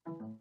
And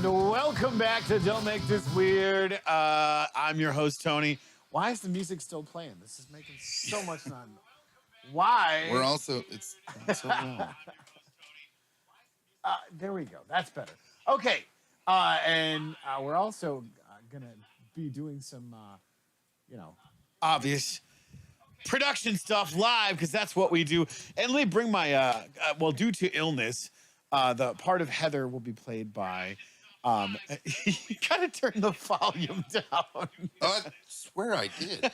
welcome back to Don't Make This Weird. I'm your host, Tony. Why is the music still playing? This is making so much noise. Why? We're also, it's so long. There we go. That's better. Okay. And we're also going to be doing some, obvious production stuff live because that's what we do. And let me bring my, due to illness, the part of Heather will be played by, you gotta turn the volume down. Oh, I swear I did.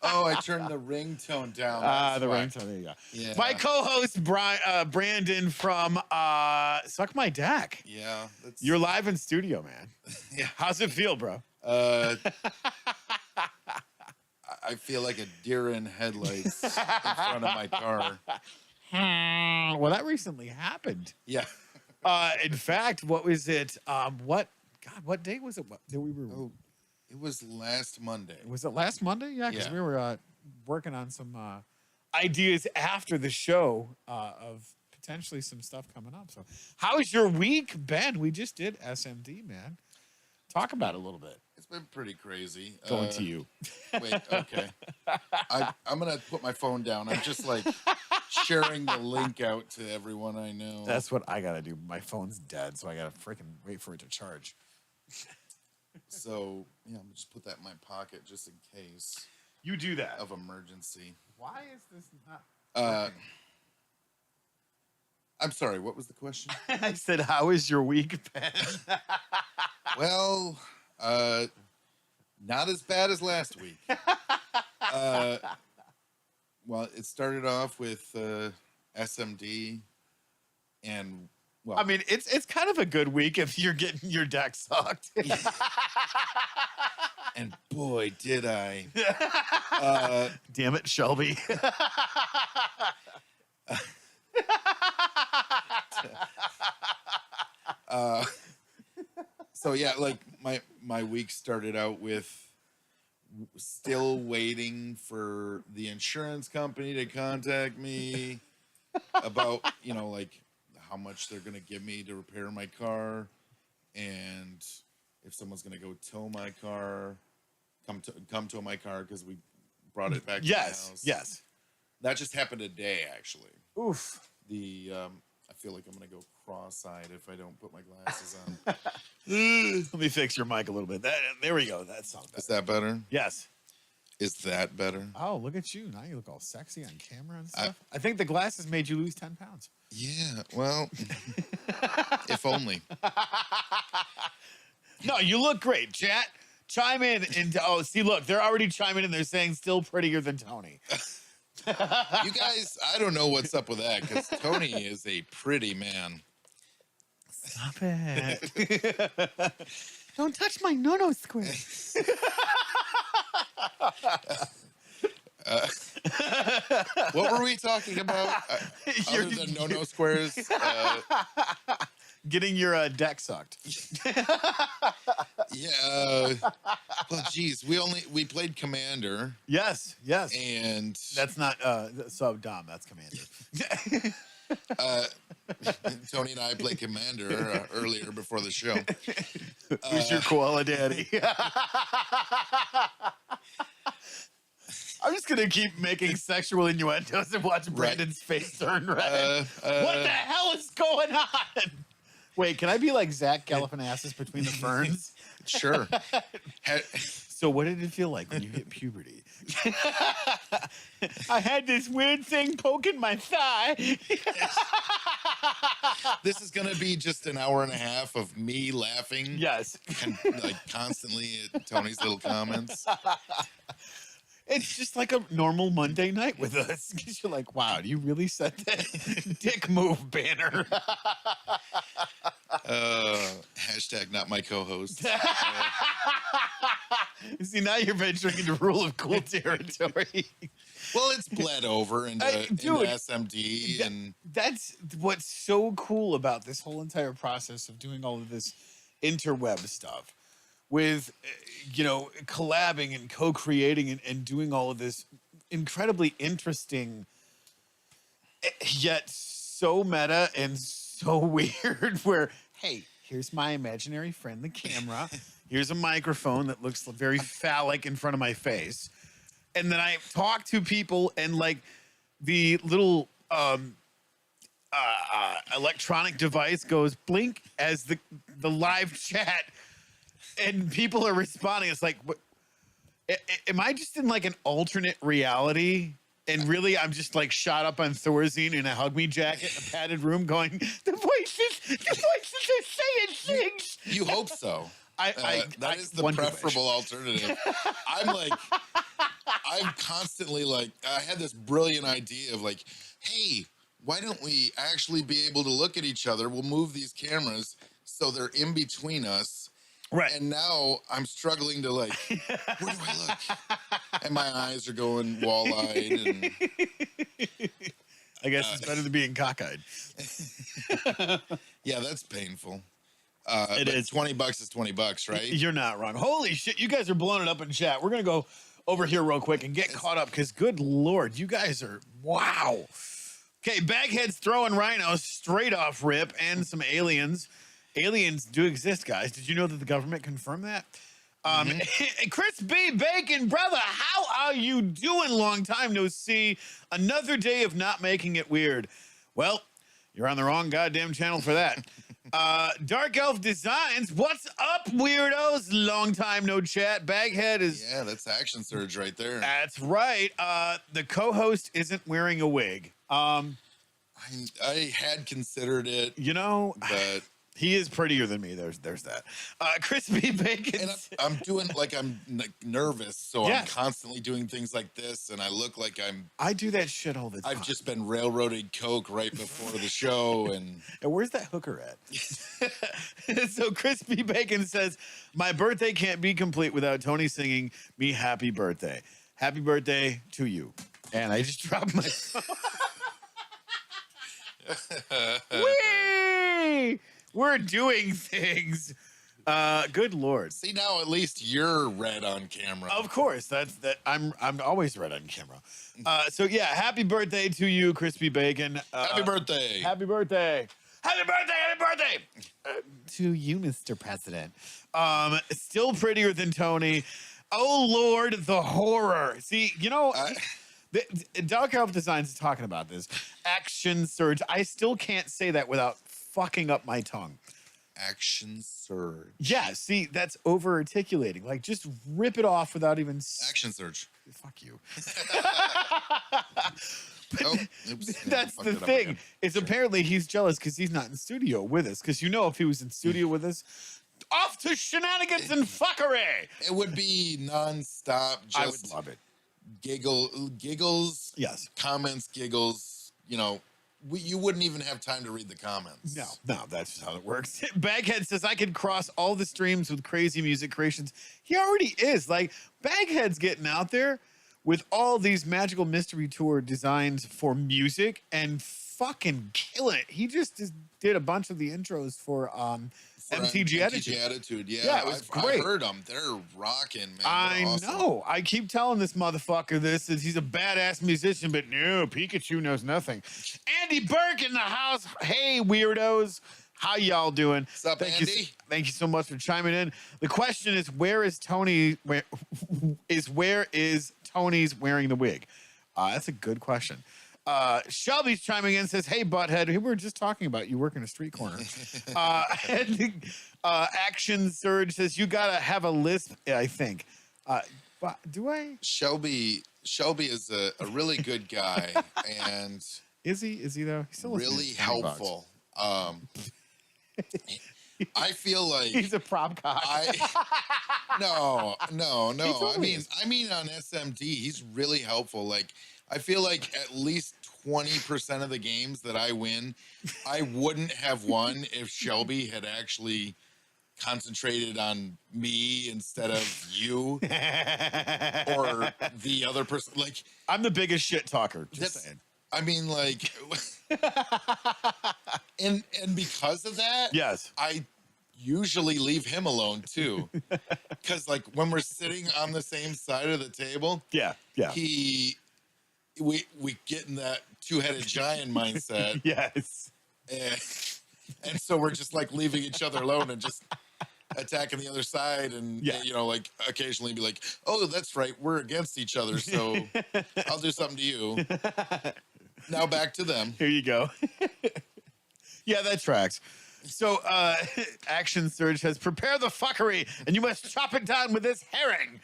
Oh, I turned the ringtone down. Ringtone, there you go. Yeah. My co-host, Brandon from Suck My Deck. Yeah. You're live in studio, man. Yeah. How's it feel, bro? I feel like a deer in headlights in front of my car. Well, that recently happened. Yeah. In fact, what was it? What day was it? That we were? Oh, it was last Monday. Was it last Monday? Yeah, because Yeah. we were working on some ideas after the show of potentially some stuff coming up. So, how's your week been? We just did SMD, man. Talk about it a little bit. It's been pretty crazy. Going to you. Wait, okay. I'm going to put my phone down. I'm just like sharing the link out to everyone I know. That's what I got to do. My phone's dead, so I got to freaking wait for it to charge. So, yeah, I'm just put that in my pocket just in case You do that. of emergency. Why is this not? I'm sorry, what was the question? I said, how is your week been? Well, not as bad as last week. Well, it started off with SMD, and well, I mean, it's kind of a good week if you're getting your deck sucked. and boy, did I! Damn it, Shelby. So yeah, like my week started out with still waiting for the insurance company to contact me about, like how much they're going to give me to repair my car, and if someone's going to go tow my car, come tow my car because we brought it back to my house. Yes. That just happened today, actually. Oof. I feel like I'm going to go cross-eyed if I don't put my glasses on. Let me fix your mic a little bit. There we go. That sounds better. Is that better? Yes. Is that better? Oh, look at you. Now you look all sexy on camera and stuff. I think the glasses made you lose 10 pounds. Yeah, well, if only. No, you look great. Chat, chime in. See, look, they're already chiming in. They're saying still prettier than Tony. You guys, I don't know what's up with that because Tony is a pretty man. Stop it. Don't touch my no-no square. What were we talking about? Other than no-no squares? Getting your deck sucked. Yeah. Well, geez, we played Commander. Yes. And that's not sub Dom. That's Commander. Tony and I played Commander earlier before the show. Who's your koala daddy? I'm just gonna keep making sexual innuendos and watch Brandon's face turn red. What the hell is going on? Wait, can I be like Zach Galifianakis between the ferns? Sure. So what did it feel like when you hit puberty? I had this weird thing poking my thigh. This is gonna be just an hour and a half of me laughing. Yes. And like constantly at Tony's little comments. It's just like a normal Monday night with us. You're like, wow, do you really set that dick move banner? Hashtag not my co-host. See, now you're venturing into rule of cool territory. Well, it's bled over into SMD, and that's what's so cool about this whole entire process of doing all of this interweb stuff with, collabing and co-creating and doing all of this incredibly interesting, yet so meta and so weird where, hey, here's my imaginary friend, the camera. Here's a microphone that looks very phallic in front of my face. And then I talk to people and like the little electronic device goes blink as the live chat and people are responding. It's like, what, am I just in like an alternate reality? And really, I'm just like shot up on Thorazine in a hug me jacket, a padded room going, the voices are saying things. You hope so. That is the preferable alternative. I'm constantly like, I had this brilliant idea of like, hey, why don't we actually be able to look at each other? We'll move these cameras so they're in between us. Right. And now I'm struggling to like, where do I look? And my eyes are going wall-eyed. And I guess it's better than being cockeyed. Yeah, that's painful. It is. $20 is $20, right? You're not wrong. Holy shit, you guys are blowing it up in chat. We're going to go over here real quick and get caught up because good Lord, you guys are, wow. Okay, Baghead's throwing rhinos straight off rip and some aliens. Aliens do exist, guys. Did you know that the government confirmed that? Chris B. Bacon, brother, how are you doing? Long time no see. Another day of not making it weird. Well, you're on the wrong goddamn channel for that. Dark Elf Designs, what's up, weirdos? Long time no chat. Baghead is... Yeah, that's Action Surge right there. That's right. The co-host isn't wearing a wig. I had considered it. But... He is prettier than me. There's that. Crispy Bacon. And I'm doing like I'm nervous, so I'm constantly doing things like this, and I look like I do that shit all the time. I've just been railroading coke right before the show, and where's that hooker at? So Crispy Bacon says, "My birthday can't be complete without Tony singing me happy birthday. Happy birthday to you." And I just dropped my phone. Whee! We're doing things. Good Lord. See, now at least you're red on camera. Of course. I'm always red on camera. So yeah, happy birthday to you, Crispy Bacon. Happy birthday. Happy birthday. Happy birthday, happy birthday. To you, Mr. President. Still prettier than Tony. Oh Lord, the horror. See, the Dark Elf Designs is talking about this. Action Surge. I still can't say that without fucking up my tongue. Action Surge. Yeah, see, that's over articulating. Like, just rip it off without even. Action Surge. Fuck you. Oops, that's the thing. Is apparently he's jealous because he's not in studio with us. Because if he was in studio with us, off to shenanigans and fuckery. It would be nonstop. I would love it. Giggles. Yes. Comments, giggles. You wouldn't even have time to read the comments. No, that's just how it works. Baghead says, I could cross all the streams with crazy music creations. He already is. Like, Baghead's getting out there with all these magical mystery tour designs for music and fucking killing it. He just did a bunch of the intros for MTG Attitude. Attitude. Yeah, Yeah, it was great. I heard them. They're rocking, man. I They're awesome. know. I keep telling this motherfucker this is he's a badass musician, but no, Pikachu knows nothing. Andy Burke in the house. Hey, weirdos. How y'all doing? What's up, Andy? Thank you so much for chiming in. The question is, where is Tony? Where is Tony's wearing the wig? That's a good question. Shelby's chiming in, says, "Hey, butthead, we were just talking about you work in a street corner." And Action Surge says, "You gotta have a lisp." I think. But do I? Shelby is a really good guy, and Is he though? He's still really helpful. I feel like he's a prop cock. No. Totally I mean on SMD, he's really helpful. Like, I feel like at least 20% of the games that I win, I wouldn't have won if Shelby had actually concentrated on me instead of you or the other person. Like, I'm the biggest shit talker. Just saying. I mean, like, and because of that, Yes. I usually leave him alone too. Because, like, when we're sitting on the same side of the table, Yeah. we get in that two-headed giant mindset, Yes. and so we're just like leaving each other alone and just attacking the other side, and Yeah. you know, like, occasionally be like, "Oh, that's right, we're against each other, so I'll do something to you." Now back to them. Here you go. Yeah, that tracks. So, Action Surge says, "Prepare the fuckery, and you must chop it down with this herring."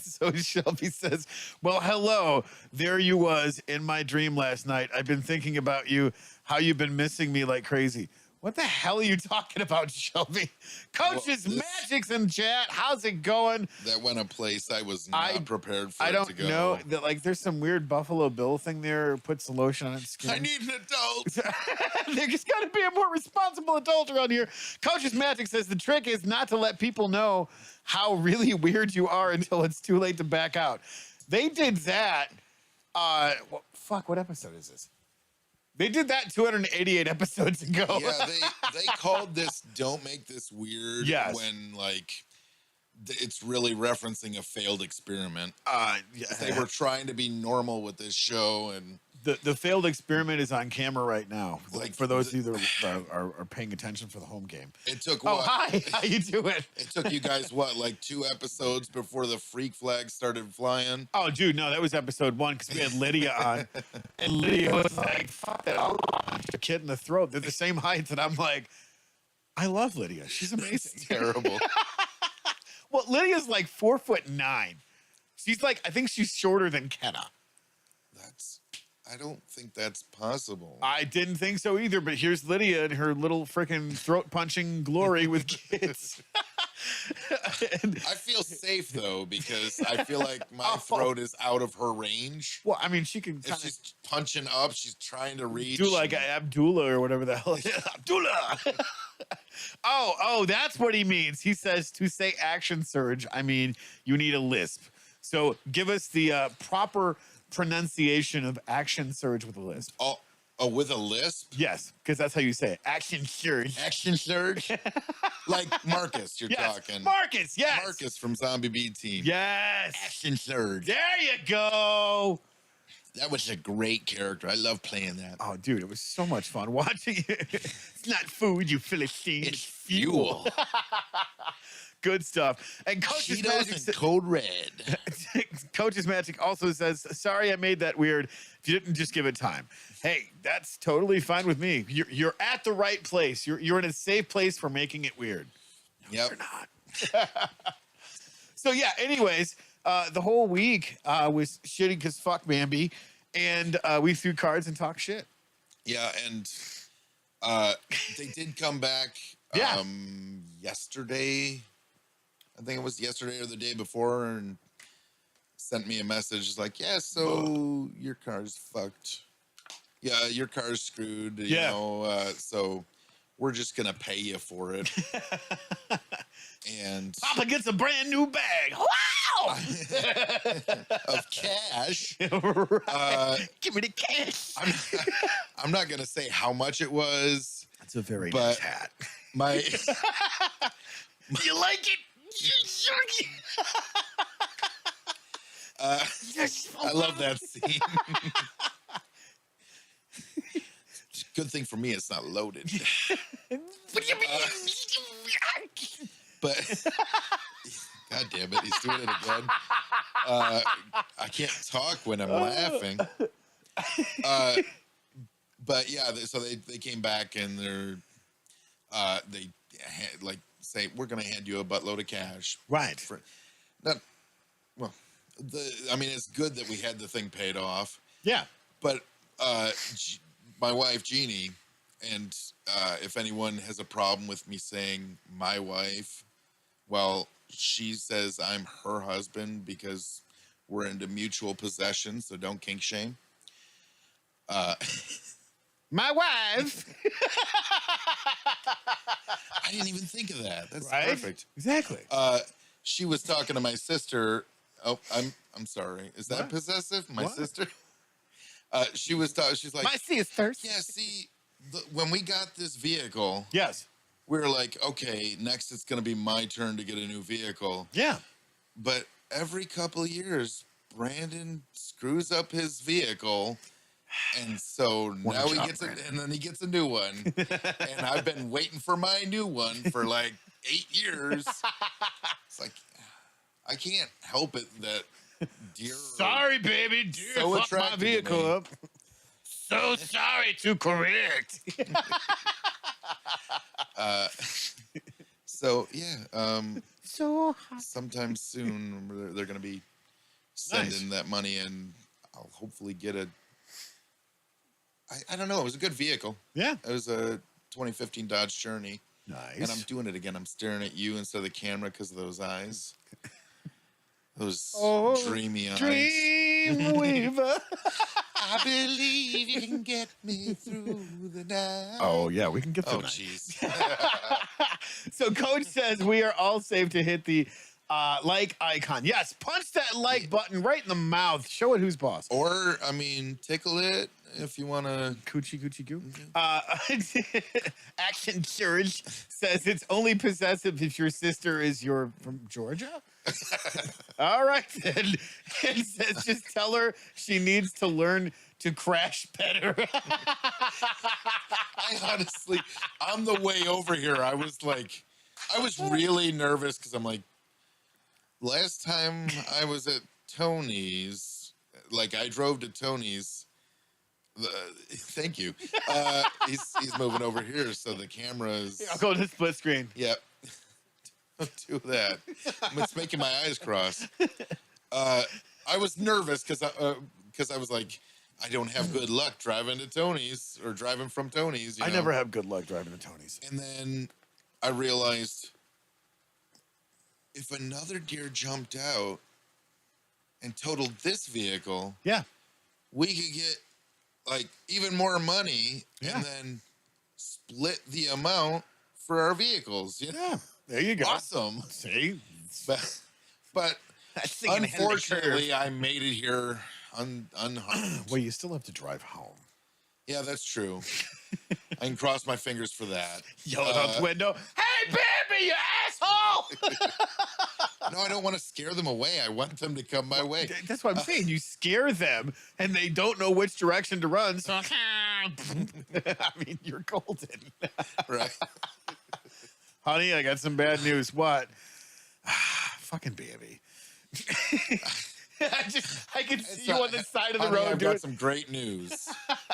So Shelby says, "Well, hello. There you was in my dream last night. I've been thinking about you, how you've been missing me like crazy." What the hell are you talking about, Shelby? Coach's Magic's in chat. How's it going? That went a place I was not prepared for. I it don't to go. know that, like, there's some weird Buffalo Bill thing there. Puts lotion on its skin. I need an adult. There's got to be a more responsible adult around here. Coach's Magic says the trick is not to let people know how really weird you are until it's too late to back out. They did that. What episode is this? They did that 288 episodes ago. Yeah, they called this "Don't Make This Weird" Yes. when, like, it's really referencing a failed experiment. Yeah. They were trying to be normal with this show, and The failed experiment is on camera right now. Like, for those of you that are paying attention for the home game. it took Oh, what? hi. How you doing? It took you guys what, like 2 episodes before the freak flag started flying? Oh, dude, no, that was episode 1 because we had Lydia on. And Lydia was like, fuck that. I'll punch a kid in the throat. They're the same height. And I'm like, I love Lydia. She's amazing. It's terrible. Well, Lydia's like 4'9". She's like, I think she's shorter than Kenna. I don't think that's possible. I didn't think so either, but here's Lydia in her little freaking throat punching glory with kids. I feel safe though, because I feel like my throat is out of her range. Well, I mean, she can If she's punching up, she's trying to reach. do like Abdullah or whatever the hell. Abdullah. Oh, that's what he means. He says to say Action Surge, I mean, you need a lisp. So give us the proper pronunciation of Action Surge with a lisp. Oh, with a lisp? Yes, because that's how you say it. Action Surge. Action Surge? Like Marcus, you're Yes, talking. Marcus, yes. Marcus from Zombie B Team. Yes. Action Surge. There you go. That was a great character. I love playing that. Oh, dude, it was so much fun watching it. It's not food, you Philistine. It's fuel. Good stuff. And Coach's Cheetos Magic and Code Red. Coach's Magic also says, sorry I made that weird. If you didn't just give it time. Hey, that's totally fine with me. You're at the right place. You're in a safe place for making it weird. No, Yep. you're not. So yeah, anyways, the whole week was shitty because fuck Bambi. And we threw cards and talked shit. Yeah, and they did come back Yeah. yesterday. I think it was yesterday or the day before, and sent me a message. It's like, yeah, so your car's fucked. Yeah, your car's screwed. You know, so we're just gonna pay you for it. And Papa gets a brand new bag. Wow! of cash. Right. Give me the cash. I'm not gonna say how much it was. That's a very but nice hat. My You like it? I love that scene. Good thing for me, it's not loaded. What do you mean? But God damn it, he's doing it again. I can't talk when I'm laughing. But yeah, so they came back and they like say we're gonna hand you a buttload of cash. Right. For, not well, I mean it's good that we had the thing paid off. Yeah. But my wife Jeannie, and if anyone has a problem with me saying my wife, well, she says I'm her husband because we're into mutual possession, so don't kink shame. My wife. I didn't even think of that. That's Right? perfect. Exactly. She was talking to my sister. Oh, I'm sorry. Is that What? possessive? My What? sister. She was talking. She's like, My sisters. yeah. See, when we got this vehicle, Yes. we were like, okay, next it's going to be my turn to get a new vehicle. Yeah. But every couple of years, Brandon screws up his vehicle. And so now he gets it, and then he gets a new one. And I've been waiting for my new one for like 8 years. It's like, I can't help it that deer. Sorry, baby. Dear, So fuck my attracted to vehicle me. up. So sorry to correct. So yeah, So hot. sometime soon they're going to be sending that money, and I'll hopefully get a. I don't know. It was a good vehicle. Yeah. It was a 2015 Dodge Journey. Nice. And I'm doing it again. I'm staring at you instead of the camera because of those eyes. Those dreamy eyes. Dreamweaver. I believe you can get me through the night. Oh, yeah, we can get Oh, through that. jeez. So Coach says we are all safe to hit the like icon. Yes, punch that like button right in the mouth. Show it who's boss. Or, I mean, tickle it if you want to. Coochie coochie goo. Action Church says it's only possessive if your sister is from Georgia. All right then. And says just tell her she needs to learn to crash better. I honestly, on the way over here, I was really nervous because I'm like, last time I was at Tony's, like I drove to Tony's. Thank you. He's moving over here, so the camera's. I'll go to split screen. Yep. Don't do that. It's making my eyes cross. I was nervous because I was like, I don't have good luck driving to Tony's or driving from Tony's. I never have good luck driving to Tony's. And then I realized if another deer jumped out and totaled this vehicle, Yeah. we could get like even more money Yeah. and then split the amount for our vehicles. You know? Yeah. There you go. Awesome. See? But unfortunately, I made it here unharmed. Well, you still have to drive home. Yeah, that's true. I can cross my fingers for that. Yell out the window, hey, baby, you asshole! No, I don't want to scare them away. I want them to come my way. That's what I'm saying. You scare them, and they don't know which direction to run. So, I mean, you're golden. Right. Honey, I got some bad news. What? Fucking baby. I can see you on the side of the road I've doing got some great news.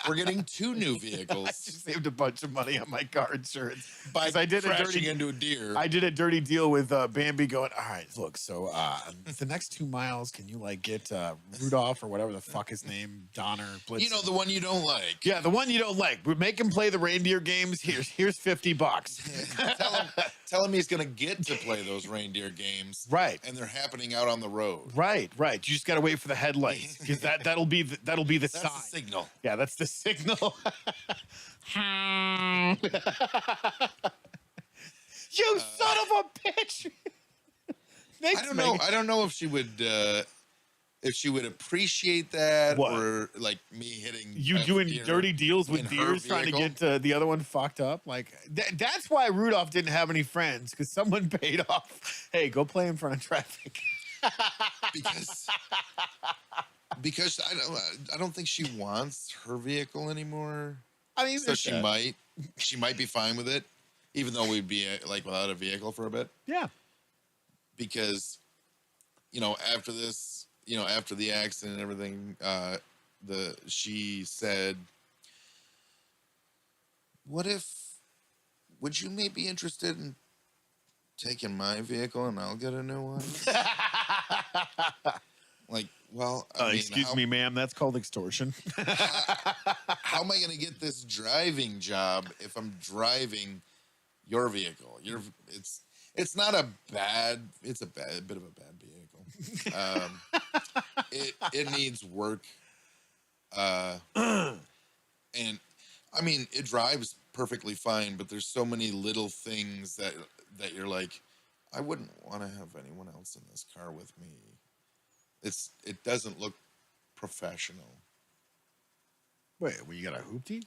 We're getting 2 new I vehicles just saved a bunch of money on my car insurance. by 'Cause I did a crashing dirty into a deer. I did a dirty deal with Bambi going, all right, look, so the next 2 miles, can you like get Rudolph or whatever the fuck his name, Donner, Blitz? You know, the one you don't like. Yeah, the one you don't like. We make him play the reindeer games. Here's $50. Tell him he's going to get to play those reindeer games. Right. And they're happening out on the road. Right. You just got to wait for the headlights because that'll be the That's sign. the signal. Yeah, that's the signal. You son of a bitch! Thanks, I don't know. I don't know if she would if she would appreciate that, What? or like me hitting You a doing deer dirty deals with in her deers trying to vehicle. get the other one fucked up? Like that's why Rudolph didn't have any friends, because someone paid off. Hey, go play in front of traffic. because I don't think she wants her vehicle anymore. I mean, So she might be fine with it, even though we'd be like without a vehicle for a bit. Yeah. Because, after this, after the accident and everything, she said, would you maybe be interested in taking my vehicle and I'll get a new one? Like, well, I mean, excuse me, ma'am, that's called extortion. how am I going to get this driving job if I'm driving your vehicle? It's not a bad, it's a bit of a bad vehicle. It needs work. And I mean, it drives perfectly fine, but there's so many little things that you're like, I wouldn't want to have anyone else in this car with me. It doesn't look professional. Wait, well, you got a hoopty?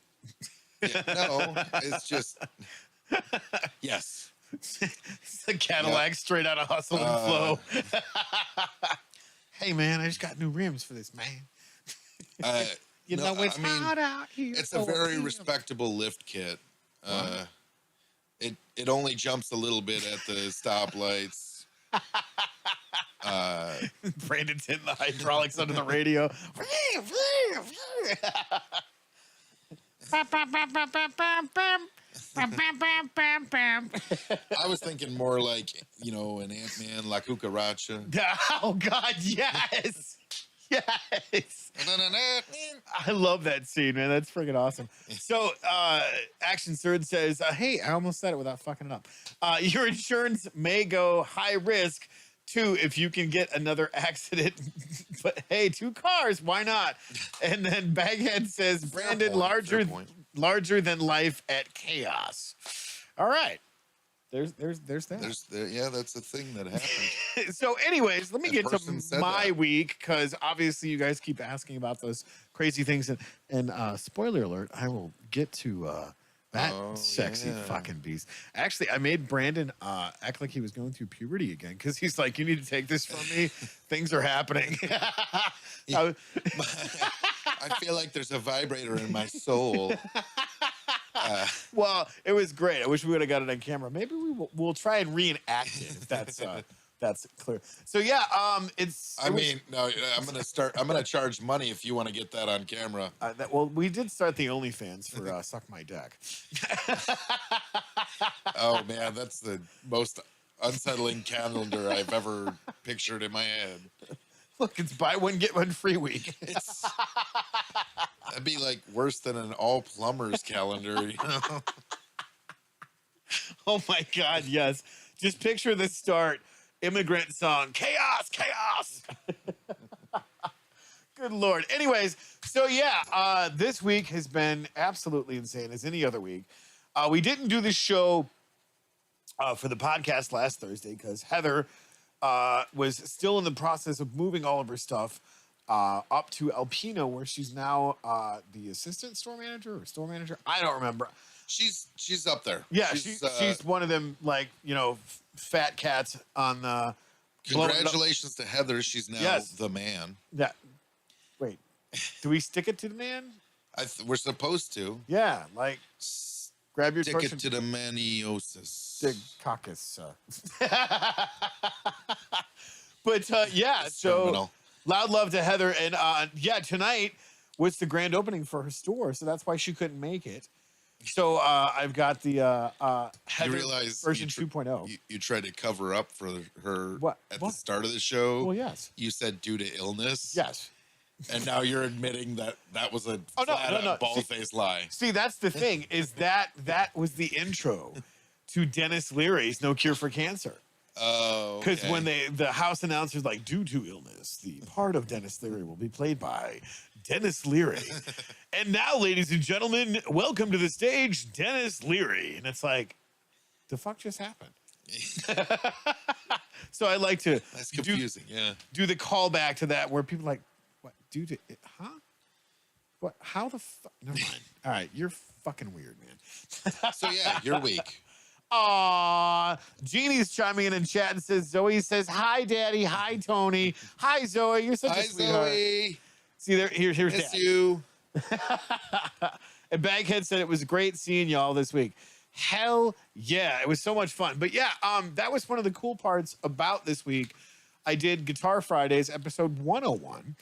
Yeah, no, it's just yes. It's the Cadillac straight out of Hustle and Flow. Hey man, I just got new rims for this, man. You know it's hot out here. It's a very respectable lift kit. It only jumps a little bit at the stoplights. Brandon's hitting the hydraulics under the radio. I was thinking more like, an Ant-Man, La Cucaracha. Oh, God, yes. Yes. I love that scene, man. That's freaking awesome. So, Action Surd says, hey, I almost said it without fucking it up. Your insurance may go high risk, too, if you can get another accident. But, hey, 2 cars, why not? And then Baghead says, Brandon, larger than life at Chaos. All right. There's that. That's a thing that happened. So anyways, let me get to my week, because obviously you guys keep asking about those crazy things, and spoiler alert, I will get to that sexy fucking beast. Actually, I made Brandon act like he was going through puberty again, because he's like, you need to take this from me. Things are happening. I feel like there's a vibrator in my soul. Well, it was great. I wish we would have got it on camera. Maybe we'll try and reenact it, if that's clear. So yeah, I'm gonna charge money if you want to get that on camera. Well, we did start the OnlyFans for Suck My Deck. Oh man, that's the most unsettling calendar I've ever pictured in my head. Look, it's buy one get one free week. That'd be like worse than an all plumbers calendar, Oh my God, yes. Just picture the start. Immigrant song. Chaos, chaos. Good Lord. Anyways, so yeah, this week has been absolutely insane, as any other week. We didn't do this show for the podcast last Thursday because Heather was still in the process of moving all of her stuff up to Alpino, where she's now the assistant store manager or store manager. I don't remember. She's up there. Yeah, she's one of them, like, fat cats on the. Congratulations to Heather. She's now the man. Yeah. Wait, do we stick it to the man? We're supposed to. Yeah, like grab your stick it to the maniosis. Stick caucus. But yeah, it's so terminal. Loud love to Heather, and yeah, tonight was the grand opening for her store, so that's why she couldn't make it. So I've got the Heather version 2.0. You tried to cover up for her at the start of the show. Well, yes. You said due to illness. Yes. And now you're admitting that was a bald-faced lie. See, that's the thing, is that was the intro to Dennis Leary's No Cure for Cancer. Oh, because when the house announcer's like, due to illness, the part of Dennis Leary will be played by Dennis Leary. And now, ladies and gentlemen, welcome to the stage, Dennis Leary. And it's like, the fuck just happened? So I like to That's confusing. Yeah. do the callback to that where people are like, what, dude, huh? What, how the fuck? Never mind. All right, you're fucking weird, man. So yeah, your week. Aw, Jeannie's chiming in chat and says, Zoe says, hi, Daddy. Hi, Tony. Hi, Zoe. You're such Hi, a sweetheart. Zoe. See, here's Miss Dad. you. And Baghead said it was great seeing y'all this week. Hell yeah, it was so much fun. But yeah, that was one of the cool parts about this week. I did Guitar Fridays, episode 101.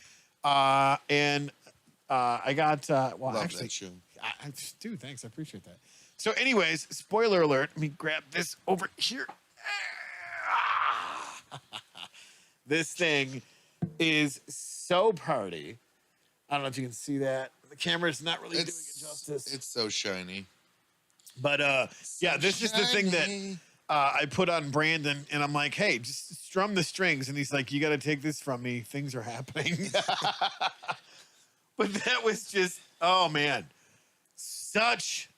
And I got, well, Love actually, that show. dude, thanks. I appreciate that. So anyways, spoiler alert. Let me grab this over here. This thing is so party. I don't know if you can see that. The camera's not really doing it justice. It's so shiny. But yeah, this is the thing that I put on Brandon, and I'm like, hey, just strum the strings. And he's like, you got to take this from me. Things are happening. But that was just, oh man, such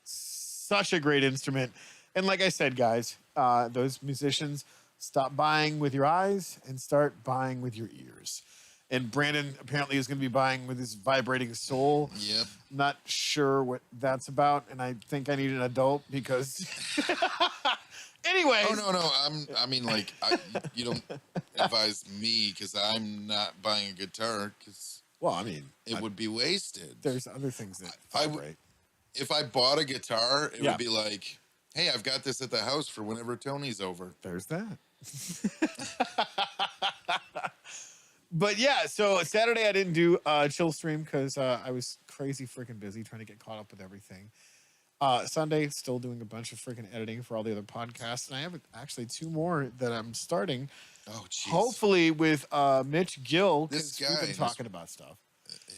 a great instrument. And like I said, guys, those musicians, stop buying with your eyes and start buying with your ears. And Brandon apparently is going to be buying with his vibrating soul. Yep. Not sure what that's about, and I think I need an adult because. Anyway. Oh no! I mean, like, you don't advise me because I'm not buying a guitar because. Well, I mean, it would be wasted. There's other things that vibrate. If I bought a guitar, it Yeah. would be like, hey, I've got this at the house for whenever Tony's over. There's that. But yeah, so Saturday I didn't do chill stream because I was crazy freaking busy trying to get caught up with everything. Sunday, still doing a bunch of freaking editing for all the other podcasts. And I have actually 2 more that I'm starting. Oh, jeez. Hopefully with Mitch Gill, This because we've guy, been talking about stuff.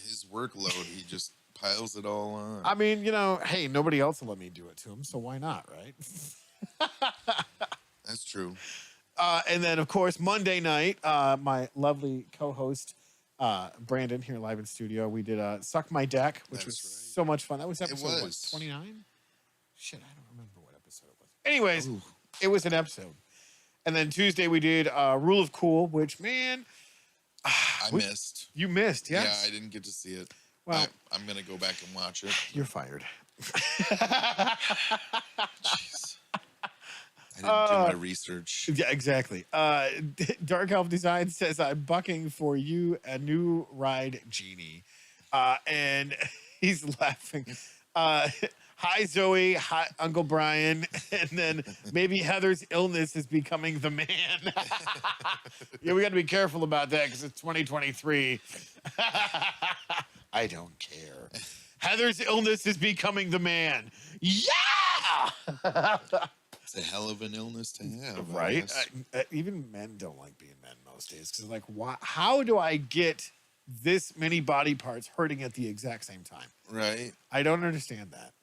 His workload, he just piles it all on. I mean, you know, hey, nobody else will let me do it to him, so why not, right? That's true. And then, of course, Monday night, my lovely co-host, Brandon, here live in studio, we did Suck My Deck, which was so much fun. That was episode, what, 29? Shit, I don't remember what episode it was. Anyways, it was an episode. And then Tuesday, we did Rule of Cool, which, man... I missed. You missed, yes? Yeah, I didn't get to see it. Well, I'm going to go back and watch it. You're fired. Jeez. I didn't do my research. Yeah, exactly. Dark Elf Design says, I'm bucking for you a new ride, Genie. And he's laughing. Hi, Zoe. Hi, Uncle Brian. And then maybe Heather's illness is becoming the man. Yeah, we got to be careful about that because it's 2023. I don't care. Heather's illness is becoming the man. Yeah! It's a hell of an illness to have. Right? Even men don't like being men most days because, like, why? How do I get this many body parts hurting at the exact same time? Right. I don't understand that.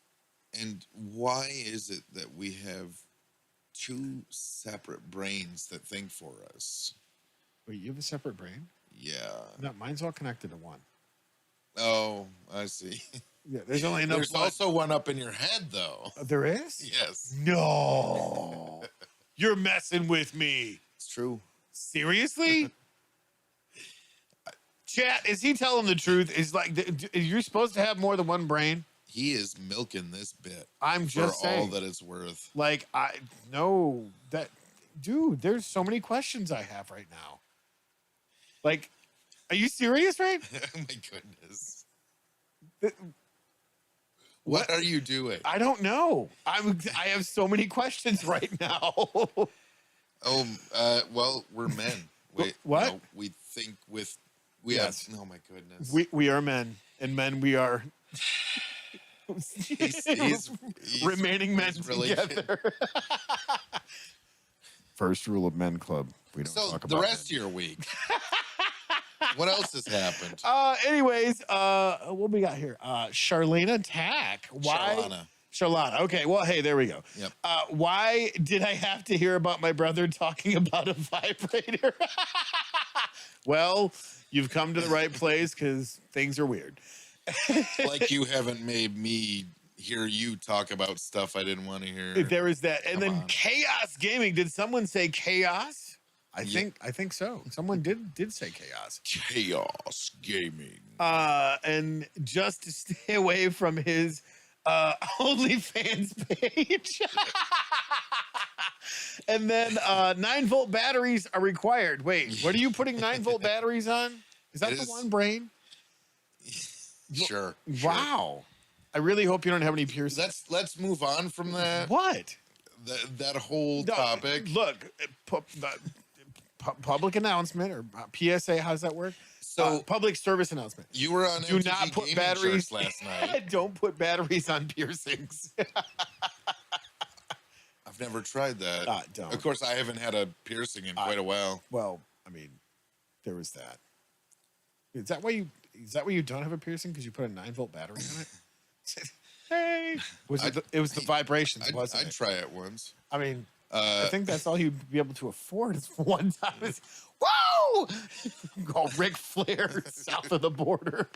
And why is it that we have 2 separate brains that think for us? Wait, you have a separate brain? Yeah. No, mine's all connected to one. Oh, I see. Yeah, there's only enough. There's also one up in your head, though. There is? Yes. No. You're messing with me. It's true. Seriously? Chat, is he telling the truth? Is like, you're supposed to have more than one brain? He is milking this bit. I'm just for saying. all that it's worth. Like, dude, there's so many questions I have right now. Like, are you serious, right? Oh my goodness. What are you doing? I don't know. I have so many questions right now. Well, we're men. What? No, we think with, yes. Oh my goodness. We are men, and men we are. He's remaining men really together. First rule of Men Club: we don't talk about the rest of your week. What else has happened? Anyways, what we got here? Charlene Tack. Why? Sharlana. Okay. Well, hey, there we go. Yep. Why did I have to hear about my brother talking about a vibrator? Well, you've come to the right place because things are weird. Like you haven't made me hear you talk about stuff I didn't want to hear. There is that. And then Chaos Gaming. Did someone say chaos? I think so. Someone did say chaos. Chaos Gaming. And just to stay away from his OnlyFans page. And then 9-volt batteries are required. Wait, what are you putting 9-volt batteries on? Is that the one, Brain? Sure. Wow. I really hope you don't have any piercings. Let's move on from that. What? That whole topic. Look, public announcement or PSA. How does that work? So public service announcement. You were on Do MTV not put Gaming batteries Shirts last night. Don't put batteries on piercings. I've never tried that. Don't. Of course, I haven't had a piercing in quite a while. Well, I mean, there was that. Is that why you don't have a piercing? Because you put a 9-volt battery on it? Hey, it was the vibrations, wasn't it? I'd try it once. I mean, I think that's all you'd be able to afford is one time. Is whoa, go Ric Flair south of the border.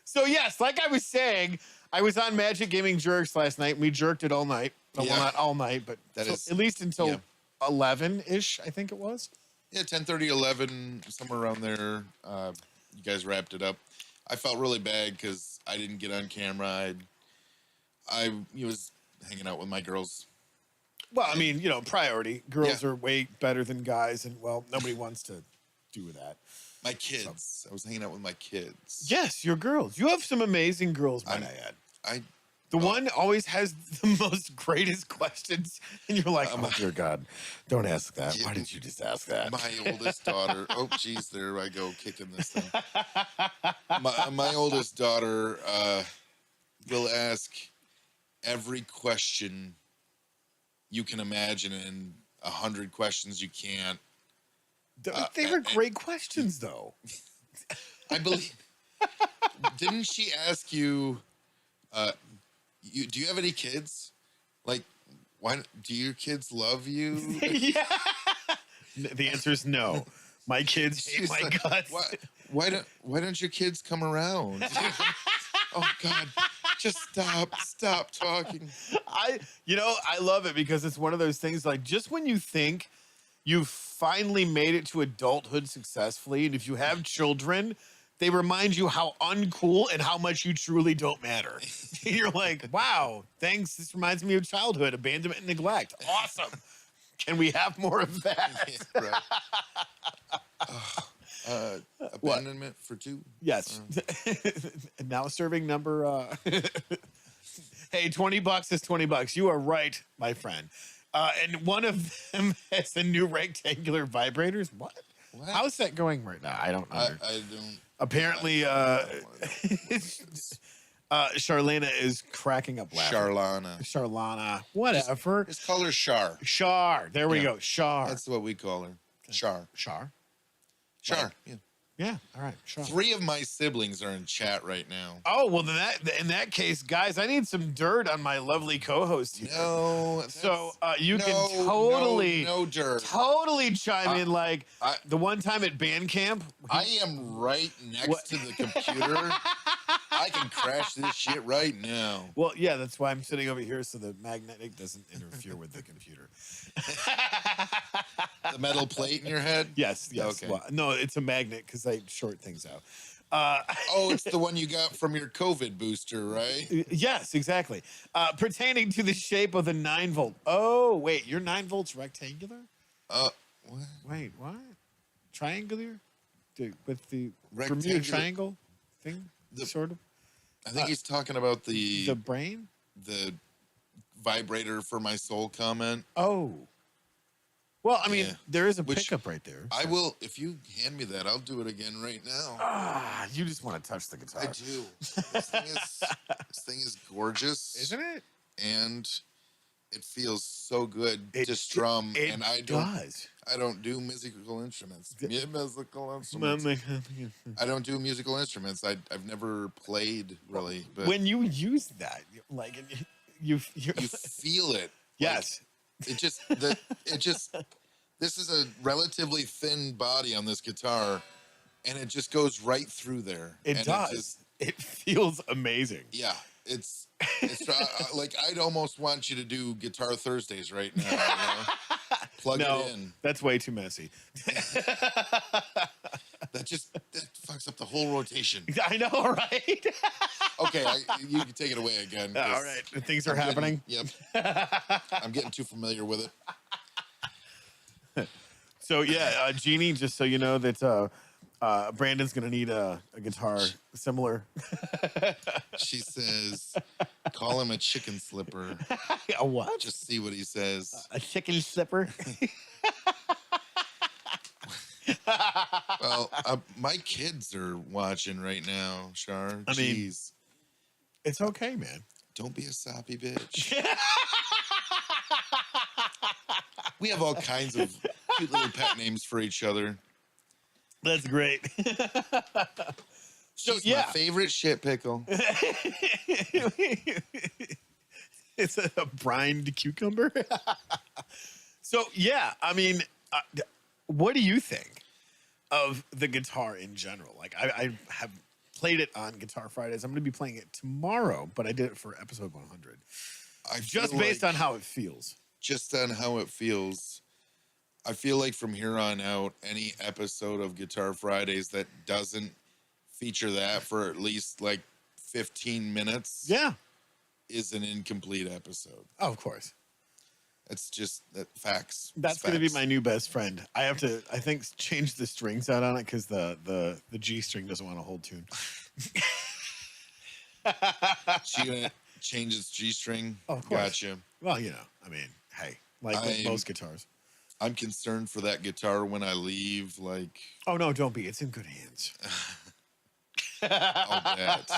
So yes, like I was saying, I was on Magic Gaming Jerks last night. We jerked it all night. Well, not all night, but at least until 11-ish, I think it was. Yeah, 10:30, 11, somewhere around there. You guys wrapped it up. I felt really bad because I didn't get on camera. I was hanging out with my girls. Well, I mean, priority. Girls are way better than guys, and nobody wants to do that. My kids. I was hanging out with my kids. Yes, your girls. You have some amazing girls, might I add. The one always has the most greatest questions, and you're like, oh, dear God, don't ask that. Why did you just ask that? My oldest daughter, oh, geez, there I go, kicking this thing. My oldest daughter will ask every question you can imagine and 100 questions you can't. They were great questions, though. I believe. Didn't she ask you... do you have any kids? Like, why do your kids love you? Yeah. The answer is no. My kids hate my guts. Why don't your kids come around? Oh God, just stop talking. I love it because it's one of those things like just when you think you've finally made it to adulthood successfully, and if you have children, they remind you how uncool and how much you truly don't matter. You're like, wow, thanks. This reminds me of childhood, abandonment and neglect. Awesome. Can we have more of that? Yeah, right. Abandonment for two? Yes. And now serving number... Hey, $20 is $20. You are right, my friend. And one of them has the new rectangular vibrators. What? How's that going right now? I don't know. I don't... Apparently, Charlana is cracking up laughing. Charlana. Whatever. Just call her Char. Char. There we go. Char. That's what we call her. Char. Char? Char. Yeah. Yeah. All right. Char. 3 of my siblings are in chat right now. Oh, well, then in that case, guys, I need some dirt on my lovely co-host here. No. So you can totally chime in like the one time at band camp. I am right next to the computer. I can crash this shit right now. Well, yeah, that's why I'm sitting over here so the magnetic doesn't interfere with the computer. The metal plate in your head? Yes. Okay. Well, no, it's a magnet because I short things out. It's the one you got from your COVID booster, right? Yes, exactly. Pertaining to the shape of the 9-volt. Oh, wait, your 9-volt's rectangular? What? Wait, what? Triangular? With the Rectangular. Bermuda Triangle thing, sort of? I think he's talking about the brain? The vibrator for my soul comment. Oh. Well, I mean, there is a pickup right there. So. I will, if you hand me that, I'll do it again right now. You just want to touch the guitar. I do. This thing is gorgeous. Isn't it? And it feels so good to strum. And I don't do musical instruments. I don't do musical instruments. I've never played really. But when you use that, like you feel it. Yes. Like, this is a relatively thin body on this guitar, and it just goes right through there. It does. It feels amazing. Yeah. It's like I'd almost want you to do Guitar Thursdays right now. You know? Plug no, it in. that's way too messy. That fucks up the whole rotation. I know, right? Okay, you can take it away again. All right, things are happening. Yep. I'm getting too familiar with it. So yeah, Jeannie, just so you know that Brandon's gonna need a guitar similar. She says, call him a chicken slipper. A what? Just see what he says. A chicken slipper? Well, my kids are watching right now, Shar. I mean, Jeez. It's okay, man. Don't be a soppy bitch. We have all kinds of cute little pet names for each other. That's great. So She's yeah, my favorite shit pickle. It's a brined cucumber. So yeah, I mean, what do you think of the guitar in general? Like, I have played it on Guitar Fridays. I'm going to be playing it tomorrow, but I did it for episode 100. Just based on how it feels. Just on how it feels. I feel like from here on out, any episode of Guitar Fridays that doesn't feature that for at least like 15 minutes, Yeah. is an incomplete episode. Oh, of course. It's just that facts. That's going to be my new best friend. I have to, I think, change the strings out on it because the G string doesn't want to hold tune. She gonna change its G string. Oh, of course. Gotcha. Well, you know, I mean, hey, like with most guitars. I'm concerned for that guitar when I leave. Like, Oh no, don't be. It's in good hands. I'll bet.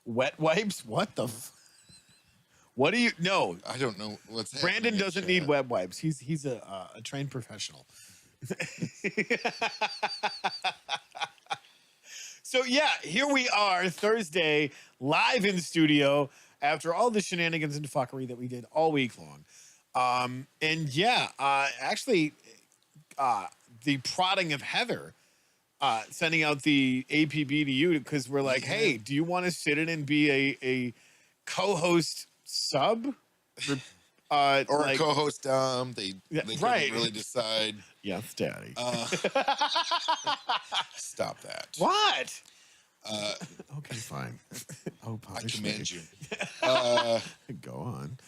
Wet wipes? What the? What do you? No, I don't know what's happening. Brandon in doesn't chat. need wet wipes. He's a trained professional. So yeah, here we are Thursday, live in studio after all the shenanigans and fuckery that we did all week long. And yeah, actually, the prodding of Heather, sending out the APB to you because we're like, hey, do you want to sit in and be a co-host sub? Or like, a co-host They couldn't right. really decide. Yes, Daddy. Stop that. What? Okay, fine. Oh, I commend you. Go on.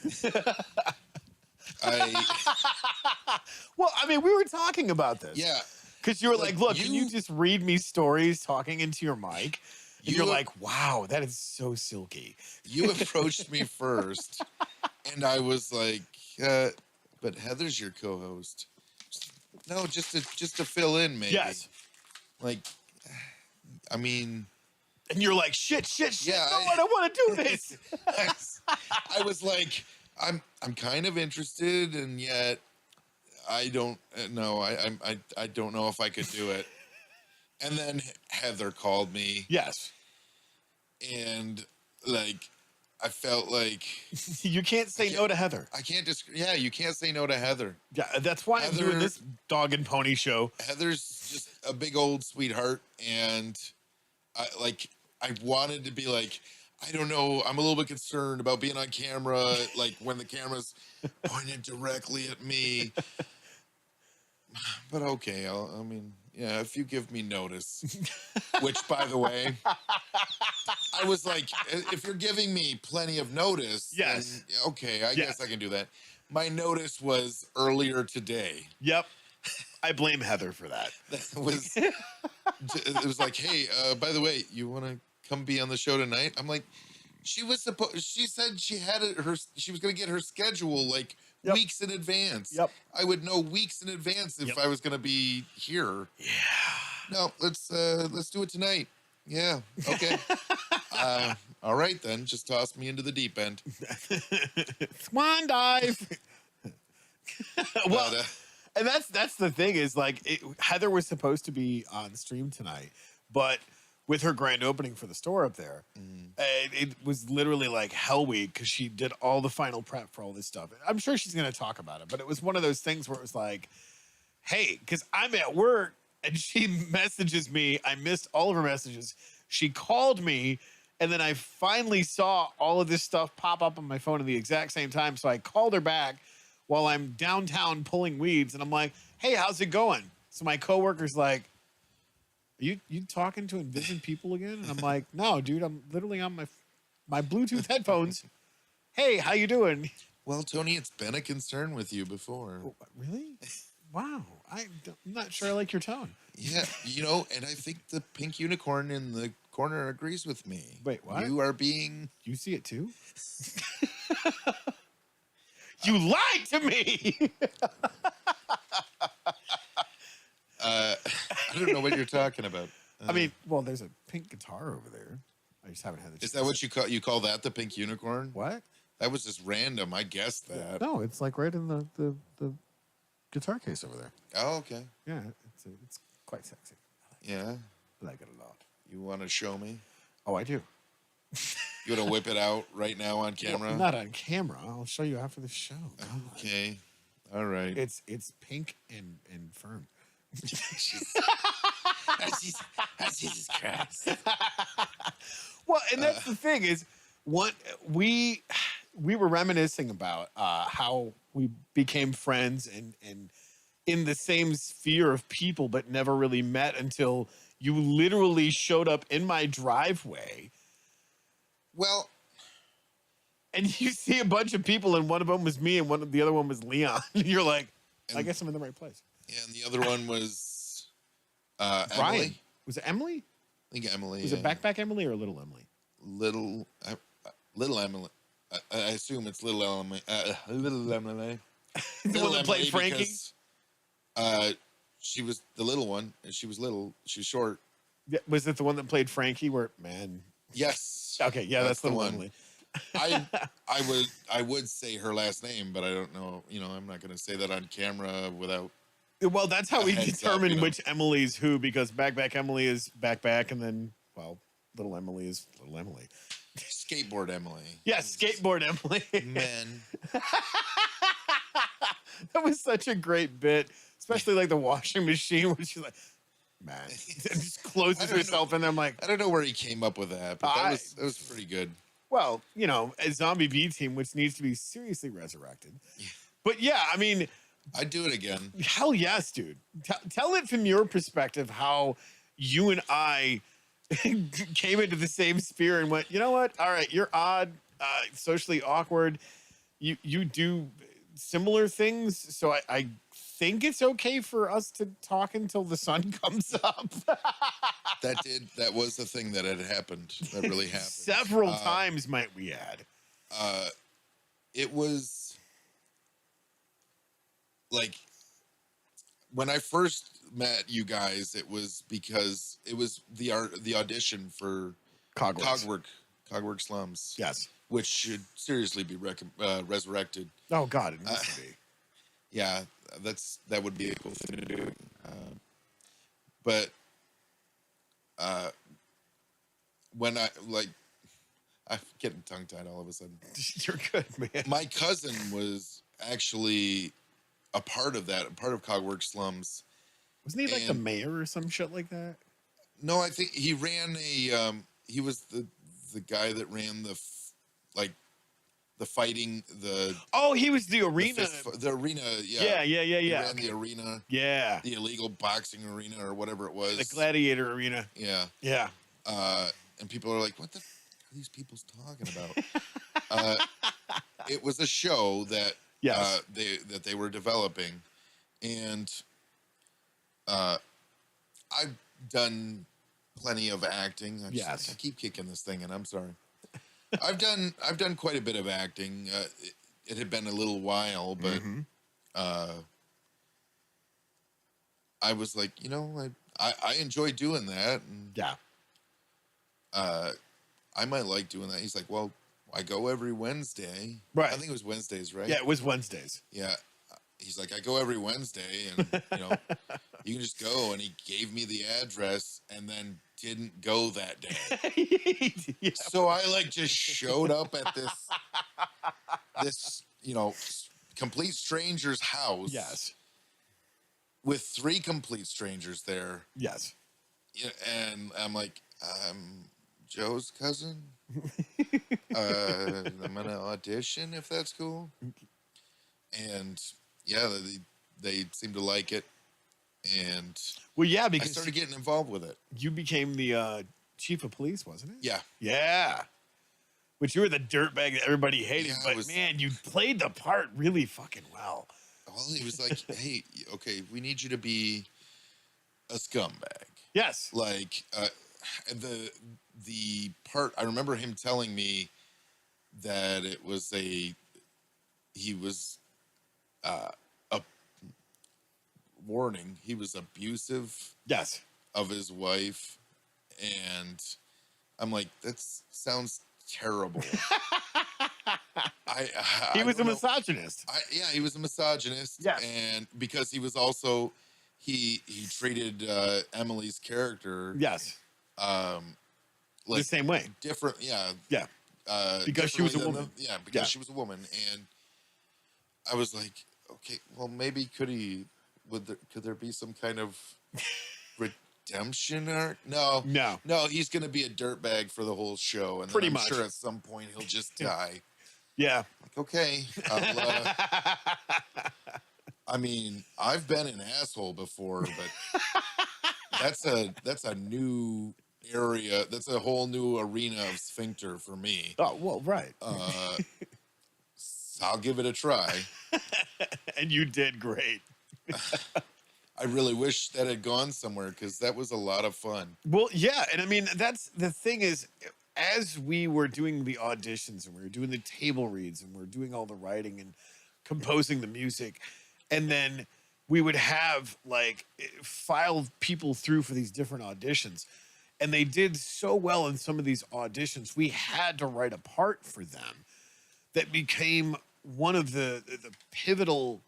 Well, I mean, we were talking about this. Yeah. Because you were like, look, can you just read me stories talking into your mic? And you're like, wow, that is so silky. You approached me first, and I was like, but Heather's your co-host. No, just to fill in, maybe. Yes. Like, I mean... And you're like, shit. Yeah, no, I don't want to do this. I was like, I'm kind of interested, and yet I don't know. I don't know if I could do it. And then Heather called me. Yes. And like, I felt like you can't say no to Heather. I can't just. Yeah, you can't say no to Heather. Yeah, that's why I'm doing this dog and pony show. Heather's just a big old sweetheart, and I wanted to be like, I don't know. I'm a little bit concerned about being on camera, like when the camera's pointed directly at me. But okay, I mean, yeah, if you give me notice, which, by the way, I was like, if you're giving me plenty of notice, yes, then, okay, I guess I can do that. My notice was earlier today. Yep. I blame Heather for that. It was like, hey, by the way, you want to come be on the show tonight? I'm like, she said she had she was going to get her schedule like weeks in advance. Yep. I would know weeks in advance if I was going to be here. Yeah. No, let's do it tonight. Yeah. Okay. All right then. Just toss me into the deep end. Swan dive. Well, and that's the thing is like Heather was supposed to be on stream tonight, but with her grand opening for the store up there, it was literally like hell week because she did all the final prep for all this stuff. I'm sure she's going to talk about it, but it was one of those things where it was like, hey, because I'm at work and she messages me. I missed all of her messages. She called me, and then I finally saw all of this stuff pop up on my phone at the exact same time. So I called her back, while I'm downtown pulling weeds, and I'm like, "Hey, how's it going?" So my coworker's like, "You talking to invisible people again?" And I'm like, "No, dude, I'm literally on my Bluetooth headphones. Hey, how you doing?" Well, Tony, it's been a concern with you before. Really? Wow. I'm not sure I like your tone. Yeah, you know, and I think the pink unicorn in the corner agrees with me. Wait, what? You are being. You see it too? You lied to me. I don't know what you're talking about. I mean, well, there's a pink guitar over there. I just haven't had the chance. Is that what you call that the pink unicorn? What? That was just random. I guessed that. No, it's like right in the guitar case over there. Oh, okay. Yeah, it's quite sexy. Yeah. I like it a lot. You want to show me? Oh, I do. You want to whip it out right now on camera? Well, not on camera. I'll show you after the show. God. Okay. All right. It's pink and firm. Jesus Christ. Well, and that's the thing is, what we were reminiscing about how we became friends and in the same sphere of people, but never really met until you literally showed up in my driveway. Well, and you see a bunch of people, and one of them was me, and the other one was Leon. And you're like, I guess I'm in the right place. And the other one was Brian. Emily. Was it Emily? I think Emily. Was it Backpack Emily or Little Emily? Little Emily. I assume it's Little Emily. Little Emily. The one that played Frankie? Because, she was the little one, and she was little. She was short. Yeah, was it the one that played Frankie? Where man? Yes. Okay, yeah, that's the one. Emily. I would say her last name, but I don't know. You know, I'm not going to say that on camera without. Well, that's how we determine you know. which Emily's who, because Backpack Emily is Backpack, and then Little Emily is Little Emily. Skateboard Emily. Yeah, Skateboard Emily. Man. That was such a great bit, especially like the washing machine where she's like, man, and just closes herself in there. I'm like, I don't know where he came up with that, but that was pretty good. Well, you know, a zombie B team, which needs to be seriously resurrected. Yeah. But yeah, I mean, I'd do it again. Hell yes, dude. Tell it from your perspective how you and I came into the same sphere and went, you know what? All right, you're odd, socially awkward. You do similar things, so I think it's okay for us to talk until the sun comes up. That was the thing that had happened. That really happened. Several times, might we add. It was like when I first met you guys, it was because it was the audition for Cogwork Slums. Yes. Which should seriously be resurrected. Oh God, it needs to be. Yeah, that would be a cool thing to do. But when I'm getting tongue tied all of a sudden. You're good, man. My cousin was actually a part of that, a part of Cogwork Slums. Wasn't he like the mayor or some shit like that? No, I think he ran he was the guy that ran the fighting, he was the arena. The arena, yeah. Yeah. He ran the arena. Yeah. The illegal boxing arena or whatever it was. The gladiator arena. Yeah. Yeah. And people are like, what the f are these people talking about? It was a show that they were developing. And I've done plenty of acting. I keep kicking this thing, and I'm sorry. I've done quite a bit of acting. It had been a little while, but I was like, you know, I enjoy doing that. And, I might like doing that. He's like, well, I go every Wednesday. Right. I think it was Wednesdays, right? Yeah, it was Wednesdays. Yeah. He's like, I go every Wednesday, and you know, you can just go. And he gave me the address, and then didn't go that day. Yeah. So I just showed up at this complete stranger's house. Yes. With 3 complete strangers there. Yes. Yeah, and I'm like, Joe's cousin. I'm gonna audition if that's cool. and yeah, they seemed to like it, and Well, yeah, I because started getting involved with it. you became the chief of police, wasn't it? Yeah. Yeah. Which you were the dirtbag that everybody hated, Yeah, but man, you played the part really fucking well. Well, he was like, "Hey, okay, we need you to be a scumbag." Yes. Like the part I remember him telling me that it was he was a warning. He was abusive Yes. of his wife, and I'm like, that sounds terrible. He was a don't know. misogynist. Yeah, he was a misogynist. Yes. And because he was also he treated Emily's character Yes. like The same way. different. Yeah. Yeah. Because she was a differently woman. Yeah, because Yeah. she was a woman, and I was like, okay, well, maybe could there be some kind of redemption arc? No, he's gonna be a dirtbag for the whole show, and Pretty I'm much. sure at some point he'll just die. Yeah. Like, okay, I mean, I've been an asshole before, but that's a new area. That's a whole new arena of sphincter for me. Oh, well, right. I'll give it a try. And you did great. I really wish that had gone somewhere because that was a lot of fun. Well, yeah. And I mean, that's the thing is, as we were doing the auditions and we were doing the table reads and we are doing all the writing and composing the music, and then we would have like file people through for these different auditions. And they did so well in some of these auditions, we had to write a part for them that became one of the pivotal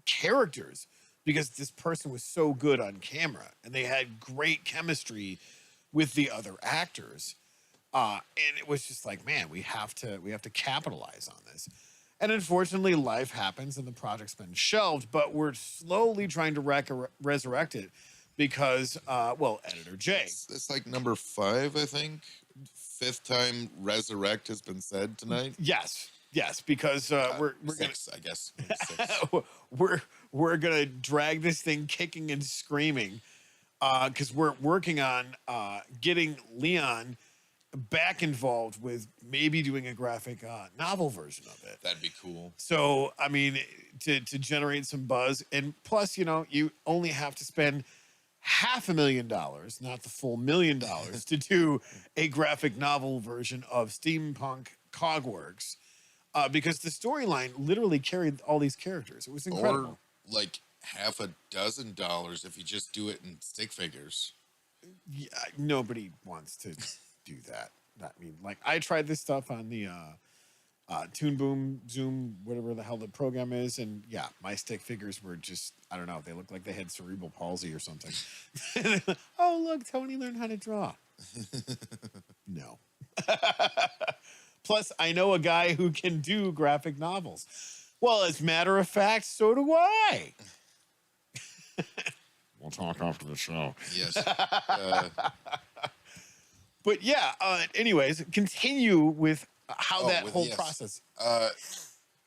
characters because this person was so good on camera and they had great chemistry with the other actors. And it was just like, man, we have to capitalize on this. And unfortunately, life happens and the project's been shelved, but we're slowly trying to resurrect it because, Editor Jay. It's like number 5, I think. 5th time resurrect has been said tonight. Yes, because we're 6, I guess. 6. we're gonna drag this thing kicking and screaming because we're working on getting Leon back involved with maybe doing a graphic novel version of it. That'd be cool. So I mean, to generate some buzz, and plus, you only have to spend $500,000, not the full $1 million, to do a graphic novel version of Steampunk Cogworks. Because the storyline literally carried all these characters. It was incredible. Or like $6 if you just do it in stick figures. Yeah, nobody wants to do that. I mean, like I tried this stuff on the Toon Boom, Zoom, whatever the hell the program is, and yeah, my stick figures were just, I don't know, they looked like they had cerebral palsy or something. Oh, look, Tony learned how to draw. No. Plus, I know a guy who can do graphic novels. Well, as a matter of fact, so do I. We'll talk after the show. Yes. But yeah, anyways, continue with how that whole process.